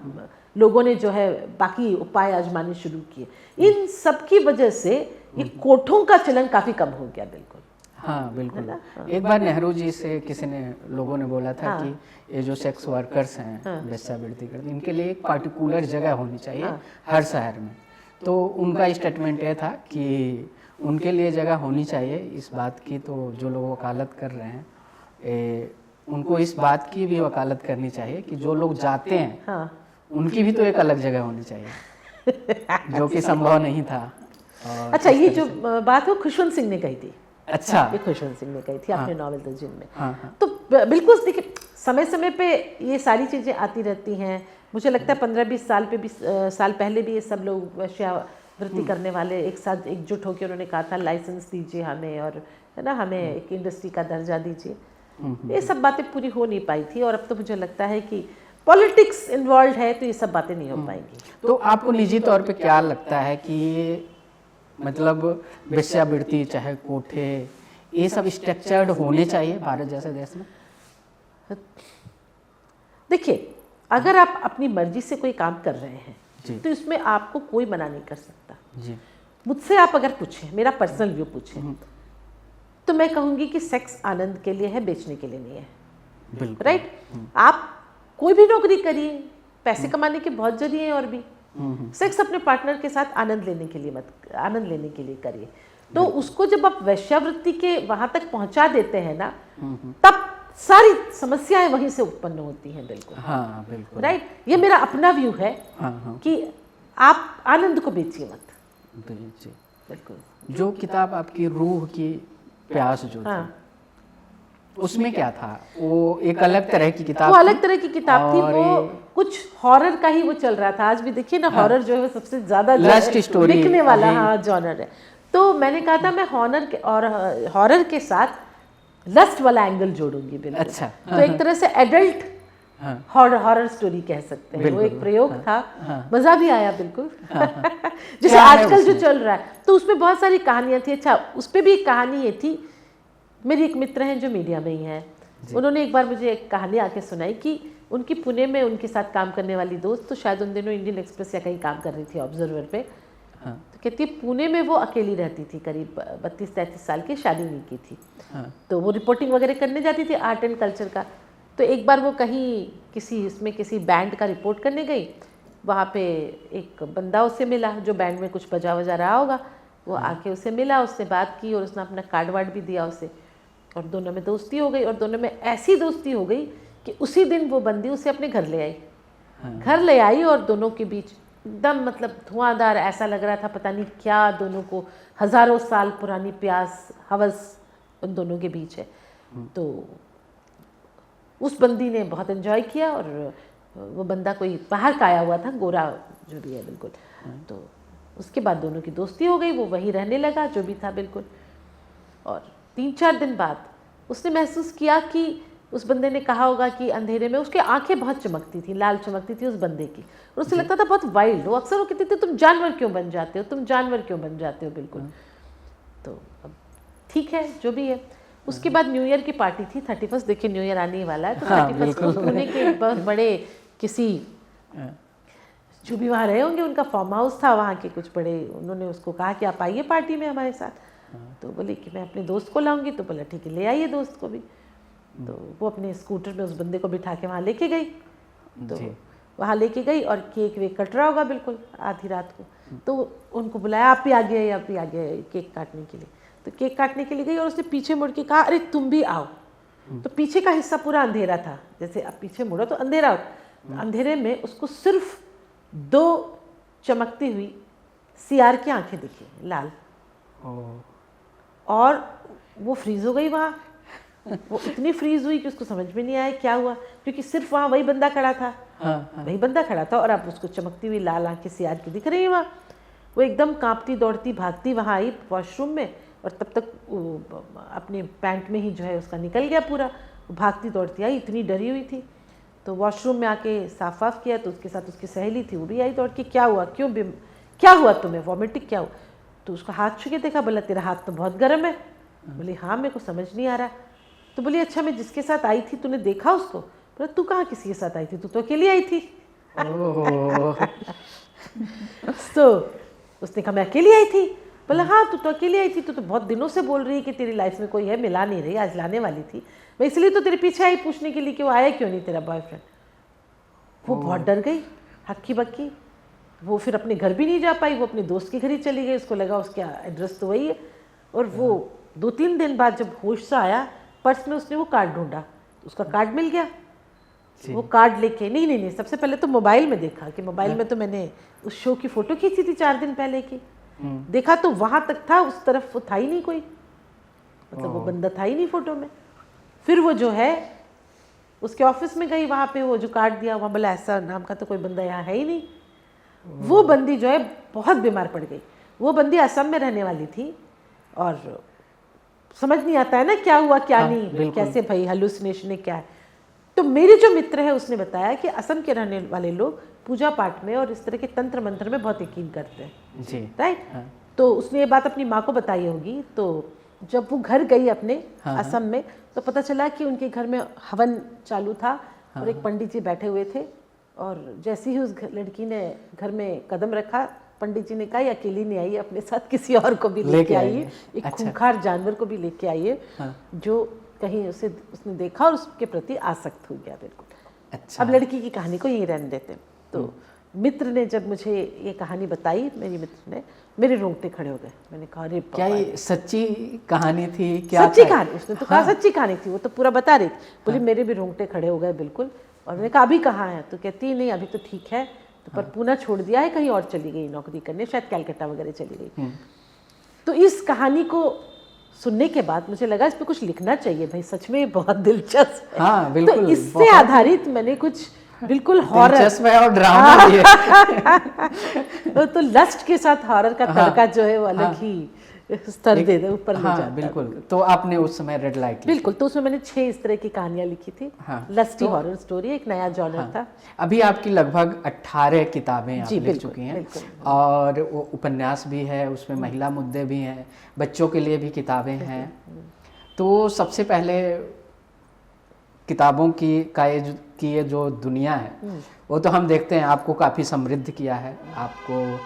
लोगों ने जो है बाकी उपाय आजमाने शुरू किए। इन सब की वजह से ये कोठों का चलन काफ़ी कम हो गया, बिल्कुल। हाँ बिल्कुल। एक बार नेहरू जी से किसी ने, लोगों ने बोला था कि ये जो सेक्स वर्कर्स हैं, वेश्यावृत्ति करते, इनके लिए एक पार्टिकुलर जगह होनी चाहिए हर शहर में। तो उनका स्टेटमेंट ये था कि उनके लिए जगह होनी चाहिए। इस बात की तो जो लोग वकालत कर रहे हैं उनको इस बात की भी वकालत करनी चाहिए कि जो लोग जाते हैं हाँ उनकी भी तो एक अलग जगह होनी चाहिए जो कि संभव नहीं था। और अच्छा, ये जो बात वो खुशवंत सिंह ने कही थी। अच्छा, ये खुशवंत सिंह ने कही थी अपने नॉवेल तर्जुम में। हाँ। तो बिल्कुल देखिए, समय समय पे ये सारी चीज़ें आती रहती हैं। मुझे लगता है 15-20 साल पे 20 साल पहले भी ये सब लोग वेश्यावृत्ति करने वाले एक साथ एकजुट होकर उन्होंने कहा था लाइसेंस दीजिए हमें, और है ना, हमें एक इंडस्ट्री का दर्जा दीजिए। ये सब बातें पूरी हो नहीं पाई थी, और अब तो मुझे लगता है कि पॉलिटिक्स इन्वॉल्व है तो ये सब बातें नहीं हो पाएंगी। तो आपको निजी तौर पे क्या लगता है कि मतलब वेश्यावृत्ति चाहे कोठे ये सब स्ट्रक्चर्ड होने चाहिए भारत जैसे देश में? देखिए, अगर आप अपनी मर्जी से कोई काम कर रहे हैं तो इसमें आपको कोई मना नहीं कर सकता जी। मुझसे आप अगर पूछें, मेरा पर्सनल व्यू पूछें, तो मैं कहूँगी कि सेक्स आनंद के लिए है, बेचने के लिए नहीं है। बिल्कुल। राइट? आप कोई भी नौकरी करिए, पैसे कमाने के बहुत जरिए हैं और भी। सेक्स अपने पार्टनर के साथ आनंद लेने के लिए करिए। तो उसको जब आप वेश्यावृत्ति के वहां तक पहुंचा देते हैं ना, तब सारी समस्याएं वहीं से उत्पन्न होती हैं। बिल्कुल। हाँ, बिल्कुल। राइट? ये मेरा अपना व्यू है। हाँ। कि आप आनंद को बेचिए मत। जी। बिल्कुल। जो किताब आपकी रूह की प्यास जो थी, उसमें क्या था? वो एक अलग तरह की किताब वो अलग तरह की किताब थी। और वो कुछ हॉरर का ही वो चल रहा था। आज भी देखिए ना, हॉरर जो है सबसे ज्यादा लस्ट स्टोरी दिखने वाला जॉनर है। तो मैंने कहा था मैं हॉरर के साथ लस्ट वाला एंगल जोड़ूंगी। बिल्कुल। अच्छा। तो एक तरह से एडल्ट हॉरर स्टोरी कह सकते हैं। वो एक प्रयोग था। मजा भी आया। बिल्कुल। जैसे आजकल जो चल रहा है, तो उसमें बहुत सारी कहानियां थी। अच्छा, उस पर भी एक कहानी ये थी, मेरी एक मित्र हैं जो मीडिया में ही हैं, उन्होंने एक बार मुझे एक कहानी आके सुनाई कि उनकी पुणे में उनके साथ काम करने वाली दोस्त, तो शायद उन दिनों इंडियन एक्सप्रेस या कहीं काम कर रही थी ऑब्जर्वर पे। तो कहती है पुणे में वो अकेली रहती थी, करीब 32-33 साल की, शादी नहीं की थी। तो वो रिपोर्टिंग वगैरह करने जाती थी आर्ट एंड कल्चर का। तो एक बार वो कहीं किसी बैंड का रिपोर्ट करने गई। वहाँ पे एक बंदा उससे मिला जो बैंड में कुछ बजा रहा होगा। वो आके उससे मिला, उससे बात की, और उसने अपना कार्ड वार्ड भी दिया उसे, और दोनों में दोस्ती हो गई। और दोनों में ऐसी दोस्ती हो गई कि उसी दिन वो बंदी उसे अपने घर ले आई। और दोनों के बीच एकदम मतलब धुआंधार, ऐसा लग रहा था पता नहीं क्या, दोनों को हजारों साल पुरानी प्यास हवस उन दोनों के बीच है। तो उस बंदी ने बहुत एंजॉय किया, और वो बंदा कोई बाहर का आया हुआ था, गोरा जो भी है। बिल्कुल। तो उसके बाद दोनों की दोस्ती हो गई, वो वहीं रहने लगा जो भी था। बिल्कुल। और 3-4 दिन बाद उसने महसूस किया कि उस बंदे ने कहा होगा कि अंधेरे में उसकी आंखें बहुत चमकती थी, लाल चमकती थी उस बंदे की, और उसे लगता था बहुत वाइल्ड। वो अक्सर वो कहते थे तुम जानवर क्यों बन जाते हो। बिल्कुल। तो अब ठीक है, जो भी है। उसके बाद न्यू ईयर की पार्टी थी, 31। देखिए न्यू ईयर आने वाला है, तो 31 को पुणे के बहुत बड़े किसी जो भी वहाँ रहे होंगे, उनका फार्म हाउस था वहाँ के कुछ बड़े, उन्होंने उसको कहा कि आप आइए पार्टी में हमारे साथ। तो बोले कि मैं अपने दोस्त को लाऊंगी। तो बोला ठीक है, ले आइए दोस्त को भी। तो वो अपने स्कूटर में उस बंदे को बिठा के वहाँ लेके गई। तो वहाँ लेके गई, और केक वेक कट रहा होगा बिल्कुल आधी रात को। तो उनको बुलाया, आप भी आ गए केक काटने के लिए। तो केक काटने के लिए गई, और उसने पीछे मुड़ के कहा अरे तुम भी आओ। तो पीछे का हिस्सा पूरा अंधेरा था, जैसे अब पीछे मुड़ो तो अंधेरा हो। अंधेरे में उसको सिर्फ 2 चमकती हुई सियार की आंखें दिखी, लाल। और वो फ्रीज हो गई वहाँ। वो इतनी फ्रीज हुई कि उसको समझ में नहीं आया क्या हुआ, क्योंकि सिर्फ वहाँ वही बंदा खड़ा था। वही बंदा खड़ा था, और अब उसको चमकती हुई लाल आंखें सियार की दिख रही है वहाँ। वो एकदम कांपती दौड़ती भागती वहाँ आई वॉशरूम में, और तब तक अपने पैंट में ही जो है उसका निकल गया पूरा। भागती दौड़ती आई, इतनी डरी हुई थी। तो वॉशरूम में आके साफ वाफ किया, तो उसके साथ उसकी सहेली थी, वो भी आई दौड़ के, क्या हुआ, क्या हुआ तुम्हें, वॉमिटिंग क्या हुआ? तो उसका हाथ छू के देखा, बोला तेरा हाथ तो बहुत गर्म है। बोली हाँ, मेरे को समझ नहीं आ रहा। तो बोली अच्छा, मैं जिसके साथ आई थी तूने देखा उसको? बोला तू कहाँ किसी के साथ आई थी, तू तो अकेली आई थी। तो उसने कहा मैं अकेली आई थी। बोला हाँ, तू तो अकेली आई थी, तू तो बहुत दिनों से बोल रही है कि तेरी लाइफ में कोई है, मिला नहीं रही, आज लाने वाली थी मैं, इसलिए तो तेरे पीछे आई पूछने के लिए कि वो आया क्यों नहीं तेरा बॉयफ्रेंड। वो बहुत डर गई, हक्की बक्की। वो फिर अपने घर भी नहीं जा पाई, वो अपने दोस्त के घर ही चली गई, उसको लगा उसका एड्रेस तो वही है। और वो 2-3 दिन बाद जब होश से आया, पर्स में उसने वो कार्ड ढूंढा, उसका कार्ड मिल गया। वो कार्ड लेके नहीं, सबसे पहले तो मोबाइल में देखा कि मोबाइल में तो मैंने उस शो की फ़ोटो खींची थी 4 दिन पहले की, देखा तो वहाँ तक था, उस तरफ वो था ही नहीं कोई, मतलब वो बंदा था ही नहीं फ़ोटो में। फिर वो जो है उसके ऑफिस में गई, वहाँ पे वो जो कार्ड दिया, वहाँ बोला ऐसा नाम का तो कोई बंदा यहाँ है ही नहीं। वो बंदी जो है बहुत बीमार पड़ गई। वो बंदी असम में रहने वाली थी और समझ नहीं आता है ना क्या हुआ क्या नहीं, कैसे भाई हेलुसिनेशन है क्या है। तो मेरी जो मित्र है उसने बताया कि असम के रहने वाले लोग पूजा पाठ में और इस तरह के तंत्र मंत्र में बहुत यकीन करते हैं जी, राइट। तो उसने ये बात अपनी माँ को बताई होगी। तो जब वो घर गई अपने असम में, तो पता चला कि उनके घर में हवन चालू था और एक पंडित जी बैठे हुए थे। और जैसे ही उस लड़की ने घर में कदम रखा, पंडित जी ने कहा ये अकेली नहीं आई है, अपने साथ किसी और को भी लेके आइए, एक खूंखार जानवर को भी लेके आइए जो कहीं उसने देखा और उसके प्रति आसक्त हो गया बिल्कुल। अब लड़की की कहानी को यहीं रहने देते हैं। तो मित्र ने जब मुझे ये कहानी बताई, मेरी मित्र ने, मेरे रोंगटे खड़े हो गए। मैंने कहा अरे क्या ये सच्ची कहानी थी? क्या सच्ची कहानी? उसने तो कहा सच्ची कहानी थी, वो तो पूरा बता रही थी। बोली मेरे भी रोंगटे खड़े हो गए बिल्कुल। और मैंने कहा अभी कहाँ है? तो कहती नहीं अभी तो ठीक है, तो पर पूना छोड़ दिया है, कहीं और चली गई नौकरी करने, शायद कलकत्ता वगैरह चली गई। तो इस कहानी को सुनने के बाद मुझे लगा इस पे कुछ लिखना चाहिए भाई, सच में बहुत दिलचस्प है। हाँ, बिल्कुल, तो इससे आधारित मैंने कुछ बिल्कुल हॉरर और ड्रामा भी है। तो लस्ट के साथ हॉरर का तड़का जो है वो अलग ही स्तर दे दे ऊपर ले जाता। बिल्कुल। तो आपने उस समय रेड लाइट बिल्कुल, तो उसमें मैंने 6 इस तरह की कहानियां लिखी थी। लस्टी हॉरर स्टोरी, एक नया जॉनर था। अभी आपकी लगभग 18 किताबें आप लिख चुकी हैं और वो उपन्यास भी है, उसमें महिला मुद्दे भी हैं, बच्चों के लिए भी किताबें हैं। तो सबसे पहले किताबों की ये जो दुनिया है वो तो हम देखते हैं आपको काफ़ी समृद्ध किया है, आपको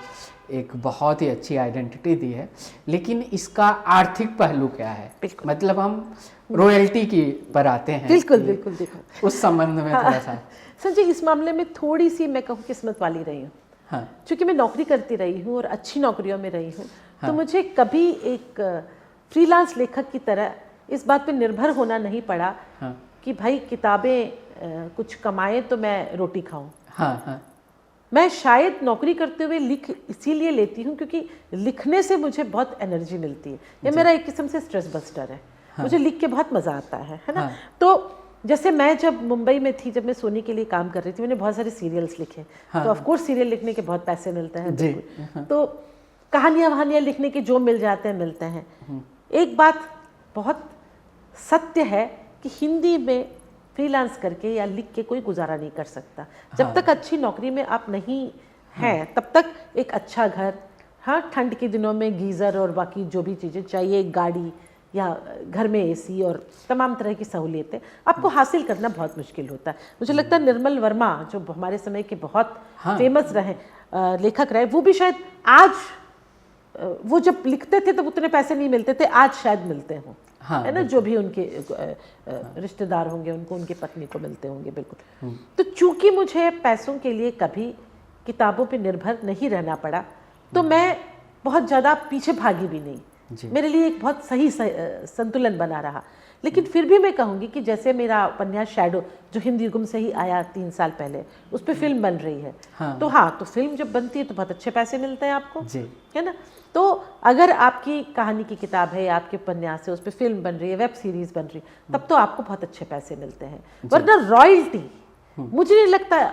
एक बहुत ही अच्छी आइडेंटिटी दी है, लेकिन इसका आर्थिक पहलू क्या है? मतलब हम रॉयल्टी की पर आते हैं। बिल्कुल। उस संबंध में थोड़ा सा संजय, इस मामले में थोड़ी सी मैं कहूँ किस्मत वाली रही हूँ। चूँकि मैं नौकरी करती रही हूँ और अच्छी नौकरियों में रही हूँ, तो मुझे कभी एक फ्रीलांस लेखक की तरह इस बात पर निर्भर होना नहीं पड़ा कि भाई किताबें कुछ कमाएं तो मैं रोटी खाऊं। मैं शायद नौकरी करते हुए लिख इसीलिए लेती हूँ क्योंकि लिखने से मुझे बहुत एनर्जी मिलती है। ये मेरा एक किस्म से स्ट्रेस बस्टर है। मुझे लिख के बहुत मज़ा आता है ना। तो जैसे मैं जब मुंबई में थी, जब मैं सोनी के लिए काम कर रही थी, मैंने बहुत सारे सीरियल्स लिखे। तो ऑफ कोर्स सीरियल लिखने के बहुत पैसे मिलते हैं। तो कहानियाँ लिखने के जो मिल जाते हैं मिलते हैं। एक बात बहुत सत्य है कि हिंदी में फ्रीलांस करके या लिख के कोई गुजारा नहीं कर सकता। जब तक अच्छी नौकरी में आप नहीं हैं तब तक एक अच्छा घर, ठंड के दिनों में गीज़र और बाकी जो भी चीज़ें चाहिए, गाड़ी या घर में एसी और तमाम तरह की सहूलियतें आपको हासिल करना बहुत मुश्किल होता है। मुझे लगता है निर्मल वर्मा जो हमारे समय के बहुत फेमस रहे लेखक रहे, वो भी शायद आज, वो जब लिखते थे तब उतने पैसे नहीं मिलते थे, आज शायद मिलते हों, है ना, जो भी उनके रिश्तेदार होंगे उनको, उनकी पत्नी को मिलते होंगे। बिल्कुल। तो चूंकि मुझे पैसों के लिए कभी किताबों पे निर्भर नहीं रहना पड़ा, तो मैं बहुत ज़्यादा पीछे भागी भी नहीं। मेरे लिए एक बहुत सही संतुलन बना रहा। लेकिन फिर भी मैं कहूँगी कि जैसे मेरा उपन्यास शैडो जो हिंदी युगम से ही आया 3 साल पहले, उस पर फिल्म बन रही है। तो फिल्म जब बनती है तो बहुत अच्छे पैसे मिलते हैं आपको, है ना। तो अगर आपकी कहानी की किताब है, आपके उपन्यास है, उस पर फिल्म बन रही है, वेब सीरीज बन रही है, तब तो आपको बहुत अच्छे पैसे मिलते हैं। वरना रॉयल्टी मुझे नहीं लगता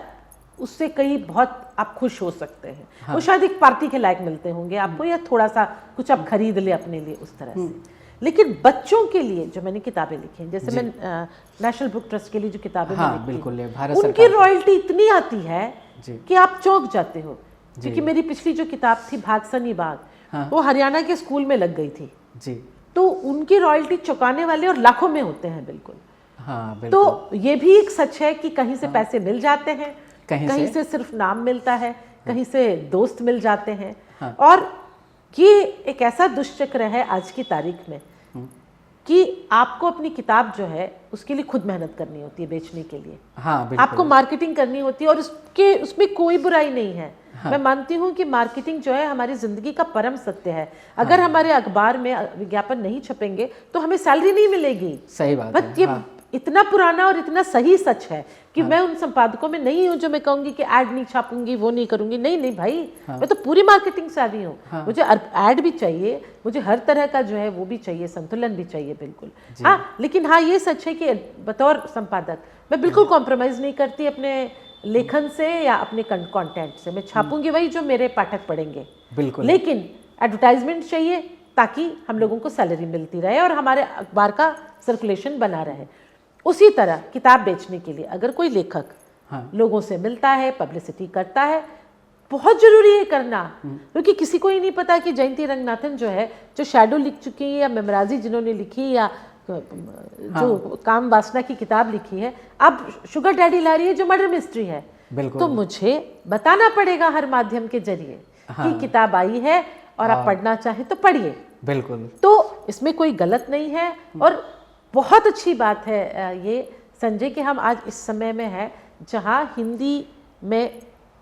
उससे कहीं बहुत आप खुश हो सकते हैं। वो शायद एक पार्टी के लायक मिलते होंगे आपको, या थोड़ा सा कुछ आप खरीद ले अपने लिए उस तरह से। लेकिन बच्चों के लिए जो मैंने किताबें लिखी हैं, जैसे मैं नेशनल बुक ट्रस्ट के लिए जो किताबें लिखी, उनकी रॉयल्टी इतनी आती है कि आप चौंक जाते हो। क्योंकि मेरी पिछली जो किताब थी भागसनी बाग, वो हरियाणा के स्कूल में लग गई थी। तो उनकी रॉयल्टी चुकाने वाले और लाखों में होते हैं। बिल्कुल। तो ये भी एक सच है कि कहीं से पैसे मिल जाते हैं, कहीं से सिर्फ नाम मिलता है, कहीं से दोस्त मिल जाते हैं। और ये एक ऐसा दुष्चक्र है आज की तारीख में कि आपको अपनी किताब जो है उसके लिए खुद मेहनत करनी होती है बेचने के लिए। हाँ बिल्कुल। आपको मार्केटिंग करनी होती है और उसमें कोई बुराई नहीं है। हाँ। मैं मानती हूँ कि मार्केटिंग जो है हमारी जिंदगी का परम सत्य है। अगर हमारे अखबार में विज्ञापन नहीं छपेंगे तो हमें सैलरी नहीं मिलेगी। सही बात है। ये इतना पुराना और इतना सही सच है कि मैं उन संपादकों में नहीं हूं जो मैं कहूंगी कि ऐड नहीं छापूंगी, वो नहीं करूंगी। नहीं नहीं भाई, मैं तो पूरी मार्केटिंग से आवी हूँ। मुझे ऐड भी चाहिए, मुझे हर तरह का जो है वो भी चाहिए, संतुलन भी चाहिए, बिल्कुल। हाँ, लेकिन हाँ ये सच है कि बतौर संपादक मैं बिल्कुल कॉम्प्रोमाइज नहीं करती अपने लेखन से या अपने कंटेंट से। मैं छापूंगी वही जो मेरे पाठक पढ़ेंगे, बिल्कुल। लेकिन एडवर्टाइजमेंट चाहिए ताकि हम लोगों को सैलरी मिलती रहे और हमारे अखबार का सर्कुलेशन बना रहे। उसी तरह किताब बेचने के लिए अगर कोई लेखक लोगों से मिलता है, पब्लिसिटी करता है, बहुत जरूरी है करना, क्योंकि किसी को ही नहीं पता कि जयंती रंगनाथन जो है, जो शैडो लिख चुकी है या मेमराजी जिन्होंने लिखी या जो काम वासना की किताब लिखी है, अब शुगर डैडी ला रही है जो मर्डर मिस्ट्री है। तो मुझे बताना पड़ेगा हर माध्यम के जरिए कि किताब आई है और आप पढ़ना चाहें तो पढ़िए। बिल्कुल। तो इसमें कोई गलत नहीं है और बहुत अच्छी बात है ये संजय कि हम आज इस समय में हैं जहां हिंदी में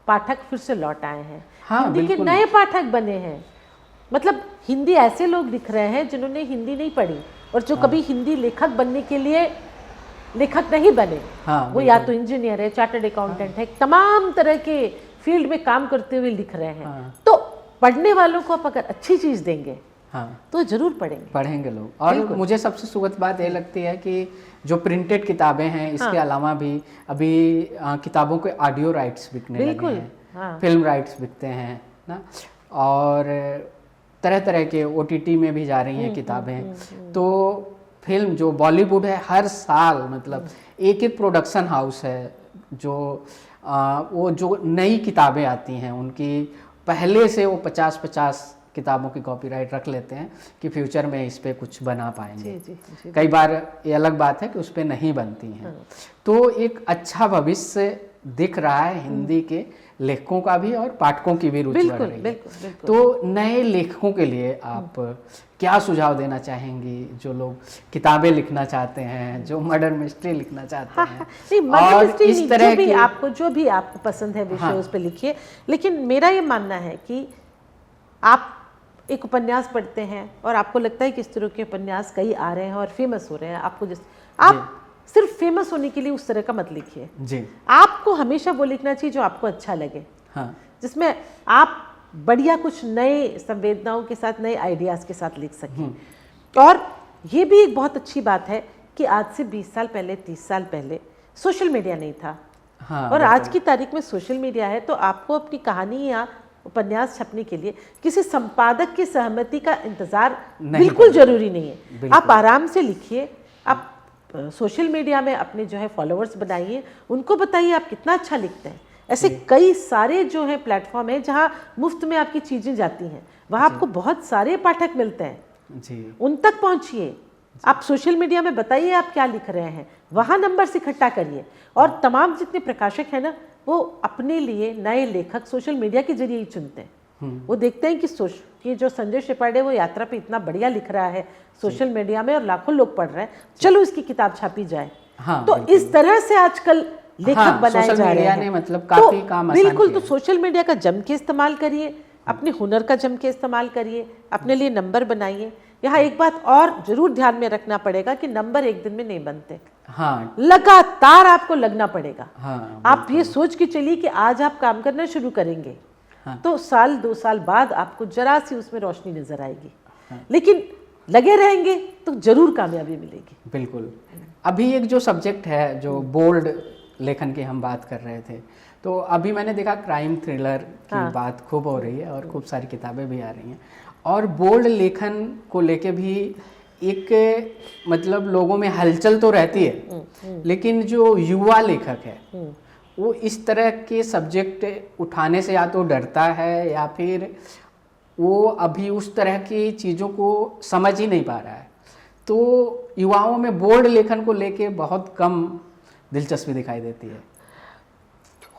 पाठक फिर से लौट आए हैं। हिंदी के नए पाठक बने हैं। मतलब हिंदी ऐसे लोग दिख रहे हैं जिन्होंने हिंदी नहीं पढ़ी और जो कभी हिंदी लेखक बनने के लिए लेखक नहीं बने। वो या तो इंजीनियर है, चार्टर्ड अकाउंटेंट है, तमाम तरह के फील्ड में काम करते हुए लिख रहे हैं। तो पढ़ने वालों को आप अगर अच्छी चीज देंगे तो जरूर पढ़ेंगे लोग। और मुझे सबसे सुखद बात ये लगती है कि जो प्रिंटेड किताबें हैं इसके अलावा भी अभी किताबों के ऑडियो राइट्स बिकने लगे हैं, फिल्म राइट्स बिकते हैं ना, और तरह तरह के OTT में भी जा रही हैं किताबें। तो फिल्म जो बॉलीवुड है हर साल मतलब एक प्रोडक्शन हाउस है जो वो जो नई किताबें आती हैं उनकी पहले से वो 50-50 किताबों की कॉपीराइट रख लेते हैं कि फ्यूचर में इस पे कुछ बना पाएंगे। जी। कई बार ये अलग बात है कि उस पे नहीं बनती हैं। तो एक अच्छा भविष्य दिख रहा है हिंदी के लेखकों का भी और पाठकों की भी रुचि बढ़ रही है। तो नए लेखकों के लिए आप क्या सुझाव देना चाहेंगी जो लोग किताबें लिखना चाहते हैं, जो मर्डर मिस्ट्री लिखना चाहते हैं? और इस तरह की जो भी आपको पसंद है विषय उस पर लिखिए। लेकिन मेरा ये मानना है कि आप एक उपन्यास पढ़ते हैं और आपको लगता है कि इस तरह के उपन्यास कई आ रहे हैं और फेमस हो रहे हैं, आपको आप सिर्फ फेमस होने के लिए उस तरह का मत लिखिए जी। आपको हमेशा वो लिखना चाहिए जो आपको अच्छा लगे। जिसमें आप बढ़िया कुछ नए संवेदनाओं के साथ, नए आइडियाज़ के साथ लिख सकें। और ये भी एक बहुत अच्छी बात है कि आज से 20 साल पहले, 30 साल पहले सोशल मीडिया नहीं था। और आज की तारीख में सोशल मीडिया है। तो आपको अपनी कहानी या उपन्यास छपने के लिए किसी संपादक की सहमति का इंतजार बिल्कुल जरूरी नहीं है। आप आराम से लिखिए, आप सोशल मीडिया में अपने जो है फॉलोअर्स बनाइए, उनको बताइए आप कितना अच्छा लिखते हैं। ऐसे कई सारे जो है प्लेटफॉर्म है जहां मुफ्त में आपकी चीजें जाती हैं, वहां आपको बहुत सारे पाठक मिलते हैं जी। उन तक पहुंचिए। आप सोशल मीडिया में बताइए आप क्या लिख रहे हैं, वहां नंबर्स इकट्ठा करिए। और तमाम जितने प्रकाशक हैं ना, वो अपने लिए नए लेखक सोशल मीडिया के जरिए ही चुनते हैं। वो देखते हैं कि जो संजय शिपाडे वो यात्रा पे इतना बढ़िया लिख रहा है सोशल मीडिया में और लाखों लोग पढ़ रहे हैं, चलो इसकी किताब छापी जाए। तो इस तरह से आजकल लेखक बनाए जा रहे हैं। मतलब काफी काम आसान बिल्कुल। तो सोशल मीडिया का जम के इस्तेमाल करिए, अपने हुनर का जम के इस्तेमाल करिए, अपने लिए नंबर बनाइए। यहाँ एक बात और जरूर ध्यान में रखना पड़ेगा कि नंबर एक दिन में नहीं बनते। लगातार आपको लगना पड़ेगा। आप ये सोच के चलिए कि आज आप काम करना शुरू करेंगे तो साल 2 साल बाद आपको जरा सी उसमें रोशनी नजर आएगी। लेकिन लगे रहेंगे तो जरूर कामयाबी मिलेगी। बिल्कुल। अभी एक जो सब्जेक्ट है, जो बोल्ड लेखन की हम बात कर रहे थे, तो अभी मैंने देखा क्राइम थ्रिलर की बात खूब हो रही है और खूब सारी किताबें भी आ रही हैं। और बोल्ड लेखन को लेके भी एक मतलब लोगों में हलचल तो रहती है, लेकिन जो युवा लेखक है वो इस तरह के सब्जेक्ट उठाने से या तो डरता है या फिर वो अभी उस तरह की चीज़ों को समझ ही नहीं पा रहा है। तो युवाओं में बोल्ड लेखन को लेके बहुत कम दिलचस्पी दिखाई देती है।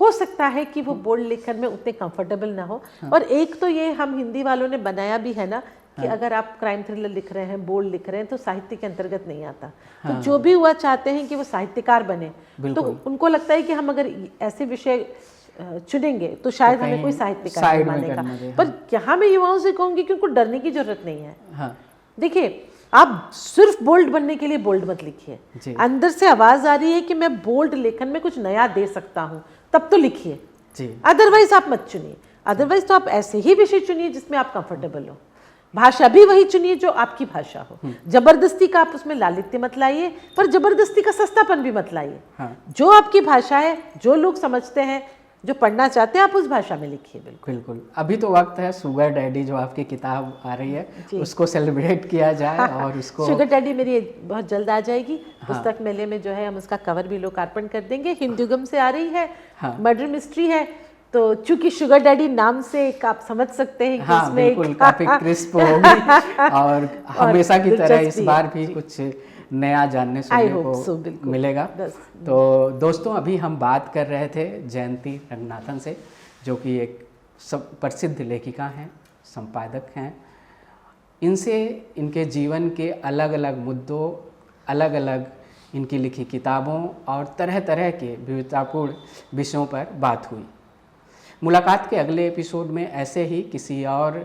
हो सकता है कि वो बोल्ड लेखन में उतने कंफर्टेबल ना हो। और एक तो ये हम हिंदी वालों ने बनाया भी है ना कि अगर आप क्राइम थ्रिलर लिख रहे हैं, बोल्ड लिख रहे हैं, तो साहित्य के अंतर्गत नहीं आता। तो जो भी हुआ चाहते हैं कि वो साहित्यकार बने, तो उनको लगता है कि हम अगर ऐसे विषय चुनेंगे तो शायद हमें कोई साहित्यकार नहीं मानेगा। पर यहाँ मैं युवाओं से कहूँगी कि उनको डरने की जरूरत नहीं है। हाँ। देखिए, आप सिर्फ बोल्ड बनने के लिए बोल्ड मत लिखिए। अंदर से आवाज आ रही है कि मैं बोल्ड लेखन में कुछ नया दे सकता हूँ, तब तो लिखिए, अदरवाइज आप मत चुनिए। अदरवाइज तो आप ऐसे ही विषय चुनिए जिसमें आप कंफर्टेबल हो। भाषा भी वही चुनिए जो आपकी भाषा हो। जबरदस्ती का आप उसमें लालित्य मत लाइए, पर जबरदस्ती का सस्तापन भी मत लाइए। जो आपकी भाषा है, जो लोग समझते हैं, जो पढ़ना चाहते हैं, आप उस भाषा में लिखिए। बिल्कुल। अभी तो वक्त है शुगर डैडी जो आपकी किताब आ रही है उसको सेलिब्रेट किया जाए और उसको। शुगर डैडी मेरी बहुत जल्द आ जाएगी। पुस्तक मेले में जो है हम उसका कवर भी लोकार्पण कर देंगे। हिंदुगम से आ रही है, मर्डर मिस्ट्री है, तो चूंकि शुगर डैडी नाम से आप समझ सकते हैं कि इसमें बिल्कुल काफी क्रिस्प होगी और हमेशा की तरह इस बार भी कुछ नया जानने सुनने को मिलेगा। तो दोस्तों, अभी हम बात कर रहे थे जयंती रंगनाथन से, जो कि एक सब प्रसिद्ध लेखिका हैं, संपादक हैं। इनसे इनके जीवन के अलग अलग मुद्दों, अलग अलग इनकी लिखी किताबों और तरह तरह के विविधतापूर्ण विषयों पर बात हुई। मुलाकात के अगले एपिसोड में ऐसे ही किसी और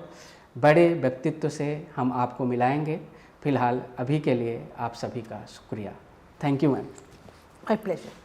बड़े व्यक्तित्व से हम आपको मिलाएंगे। फिलहाल अभी के लिए आप सभी का शुक्रिया। Thank you ma'am. My pleasure.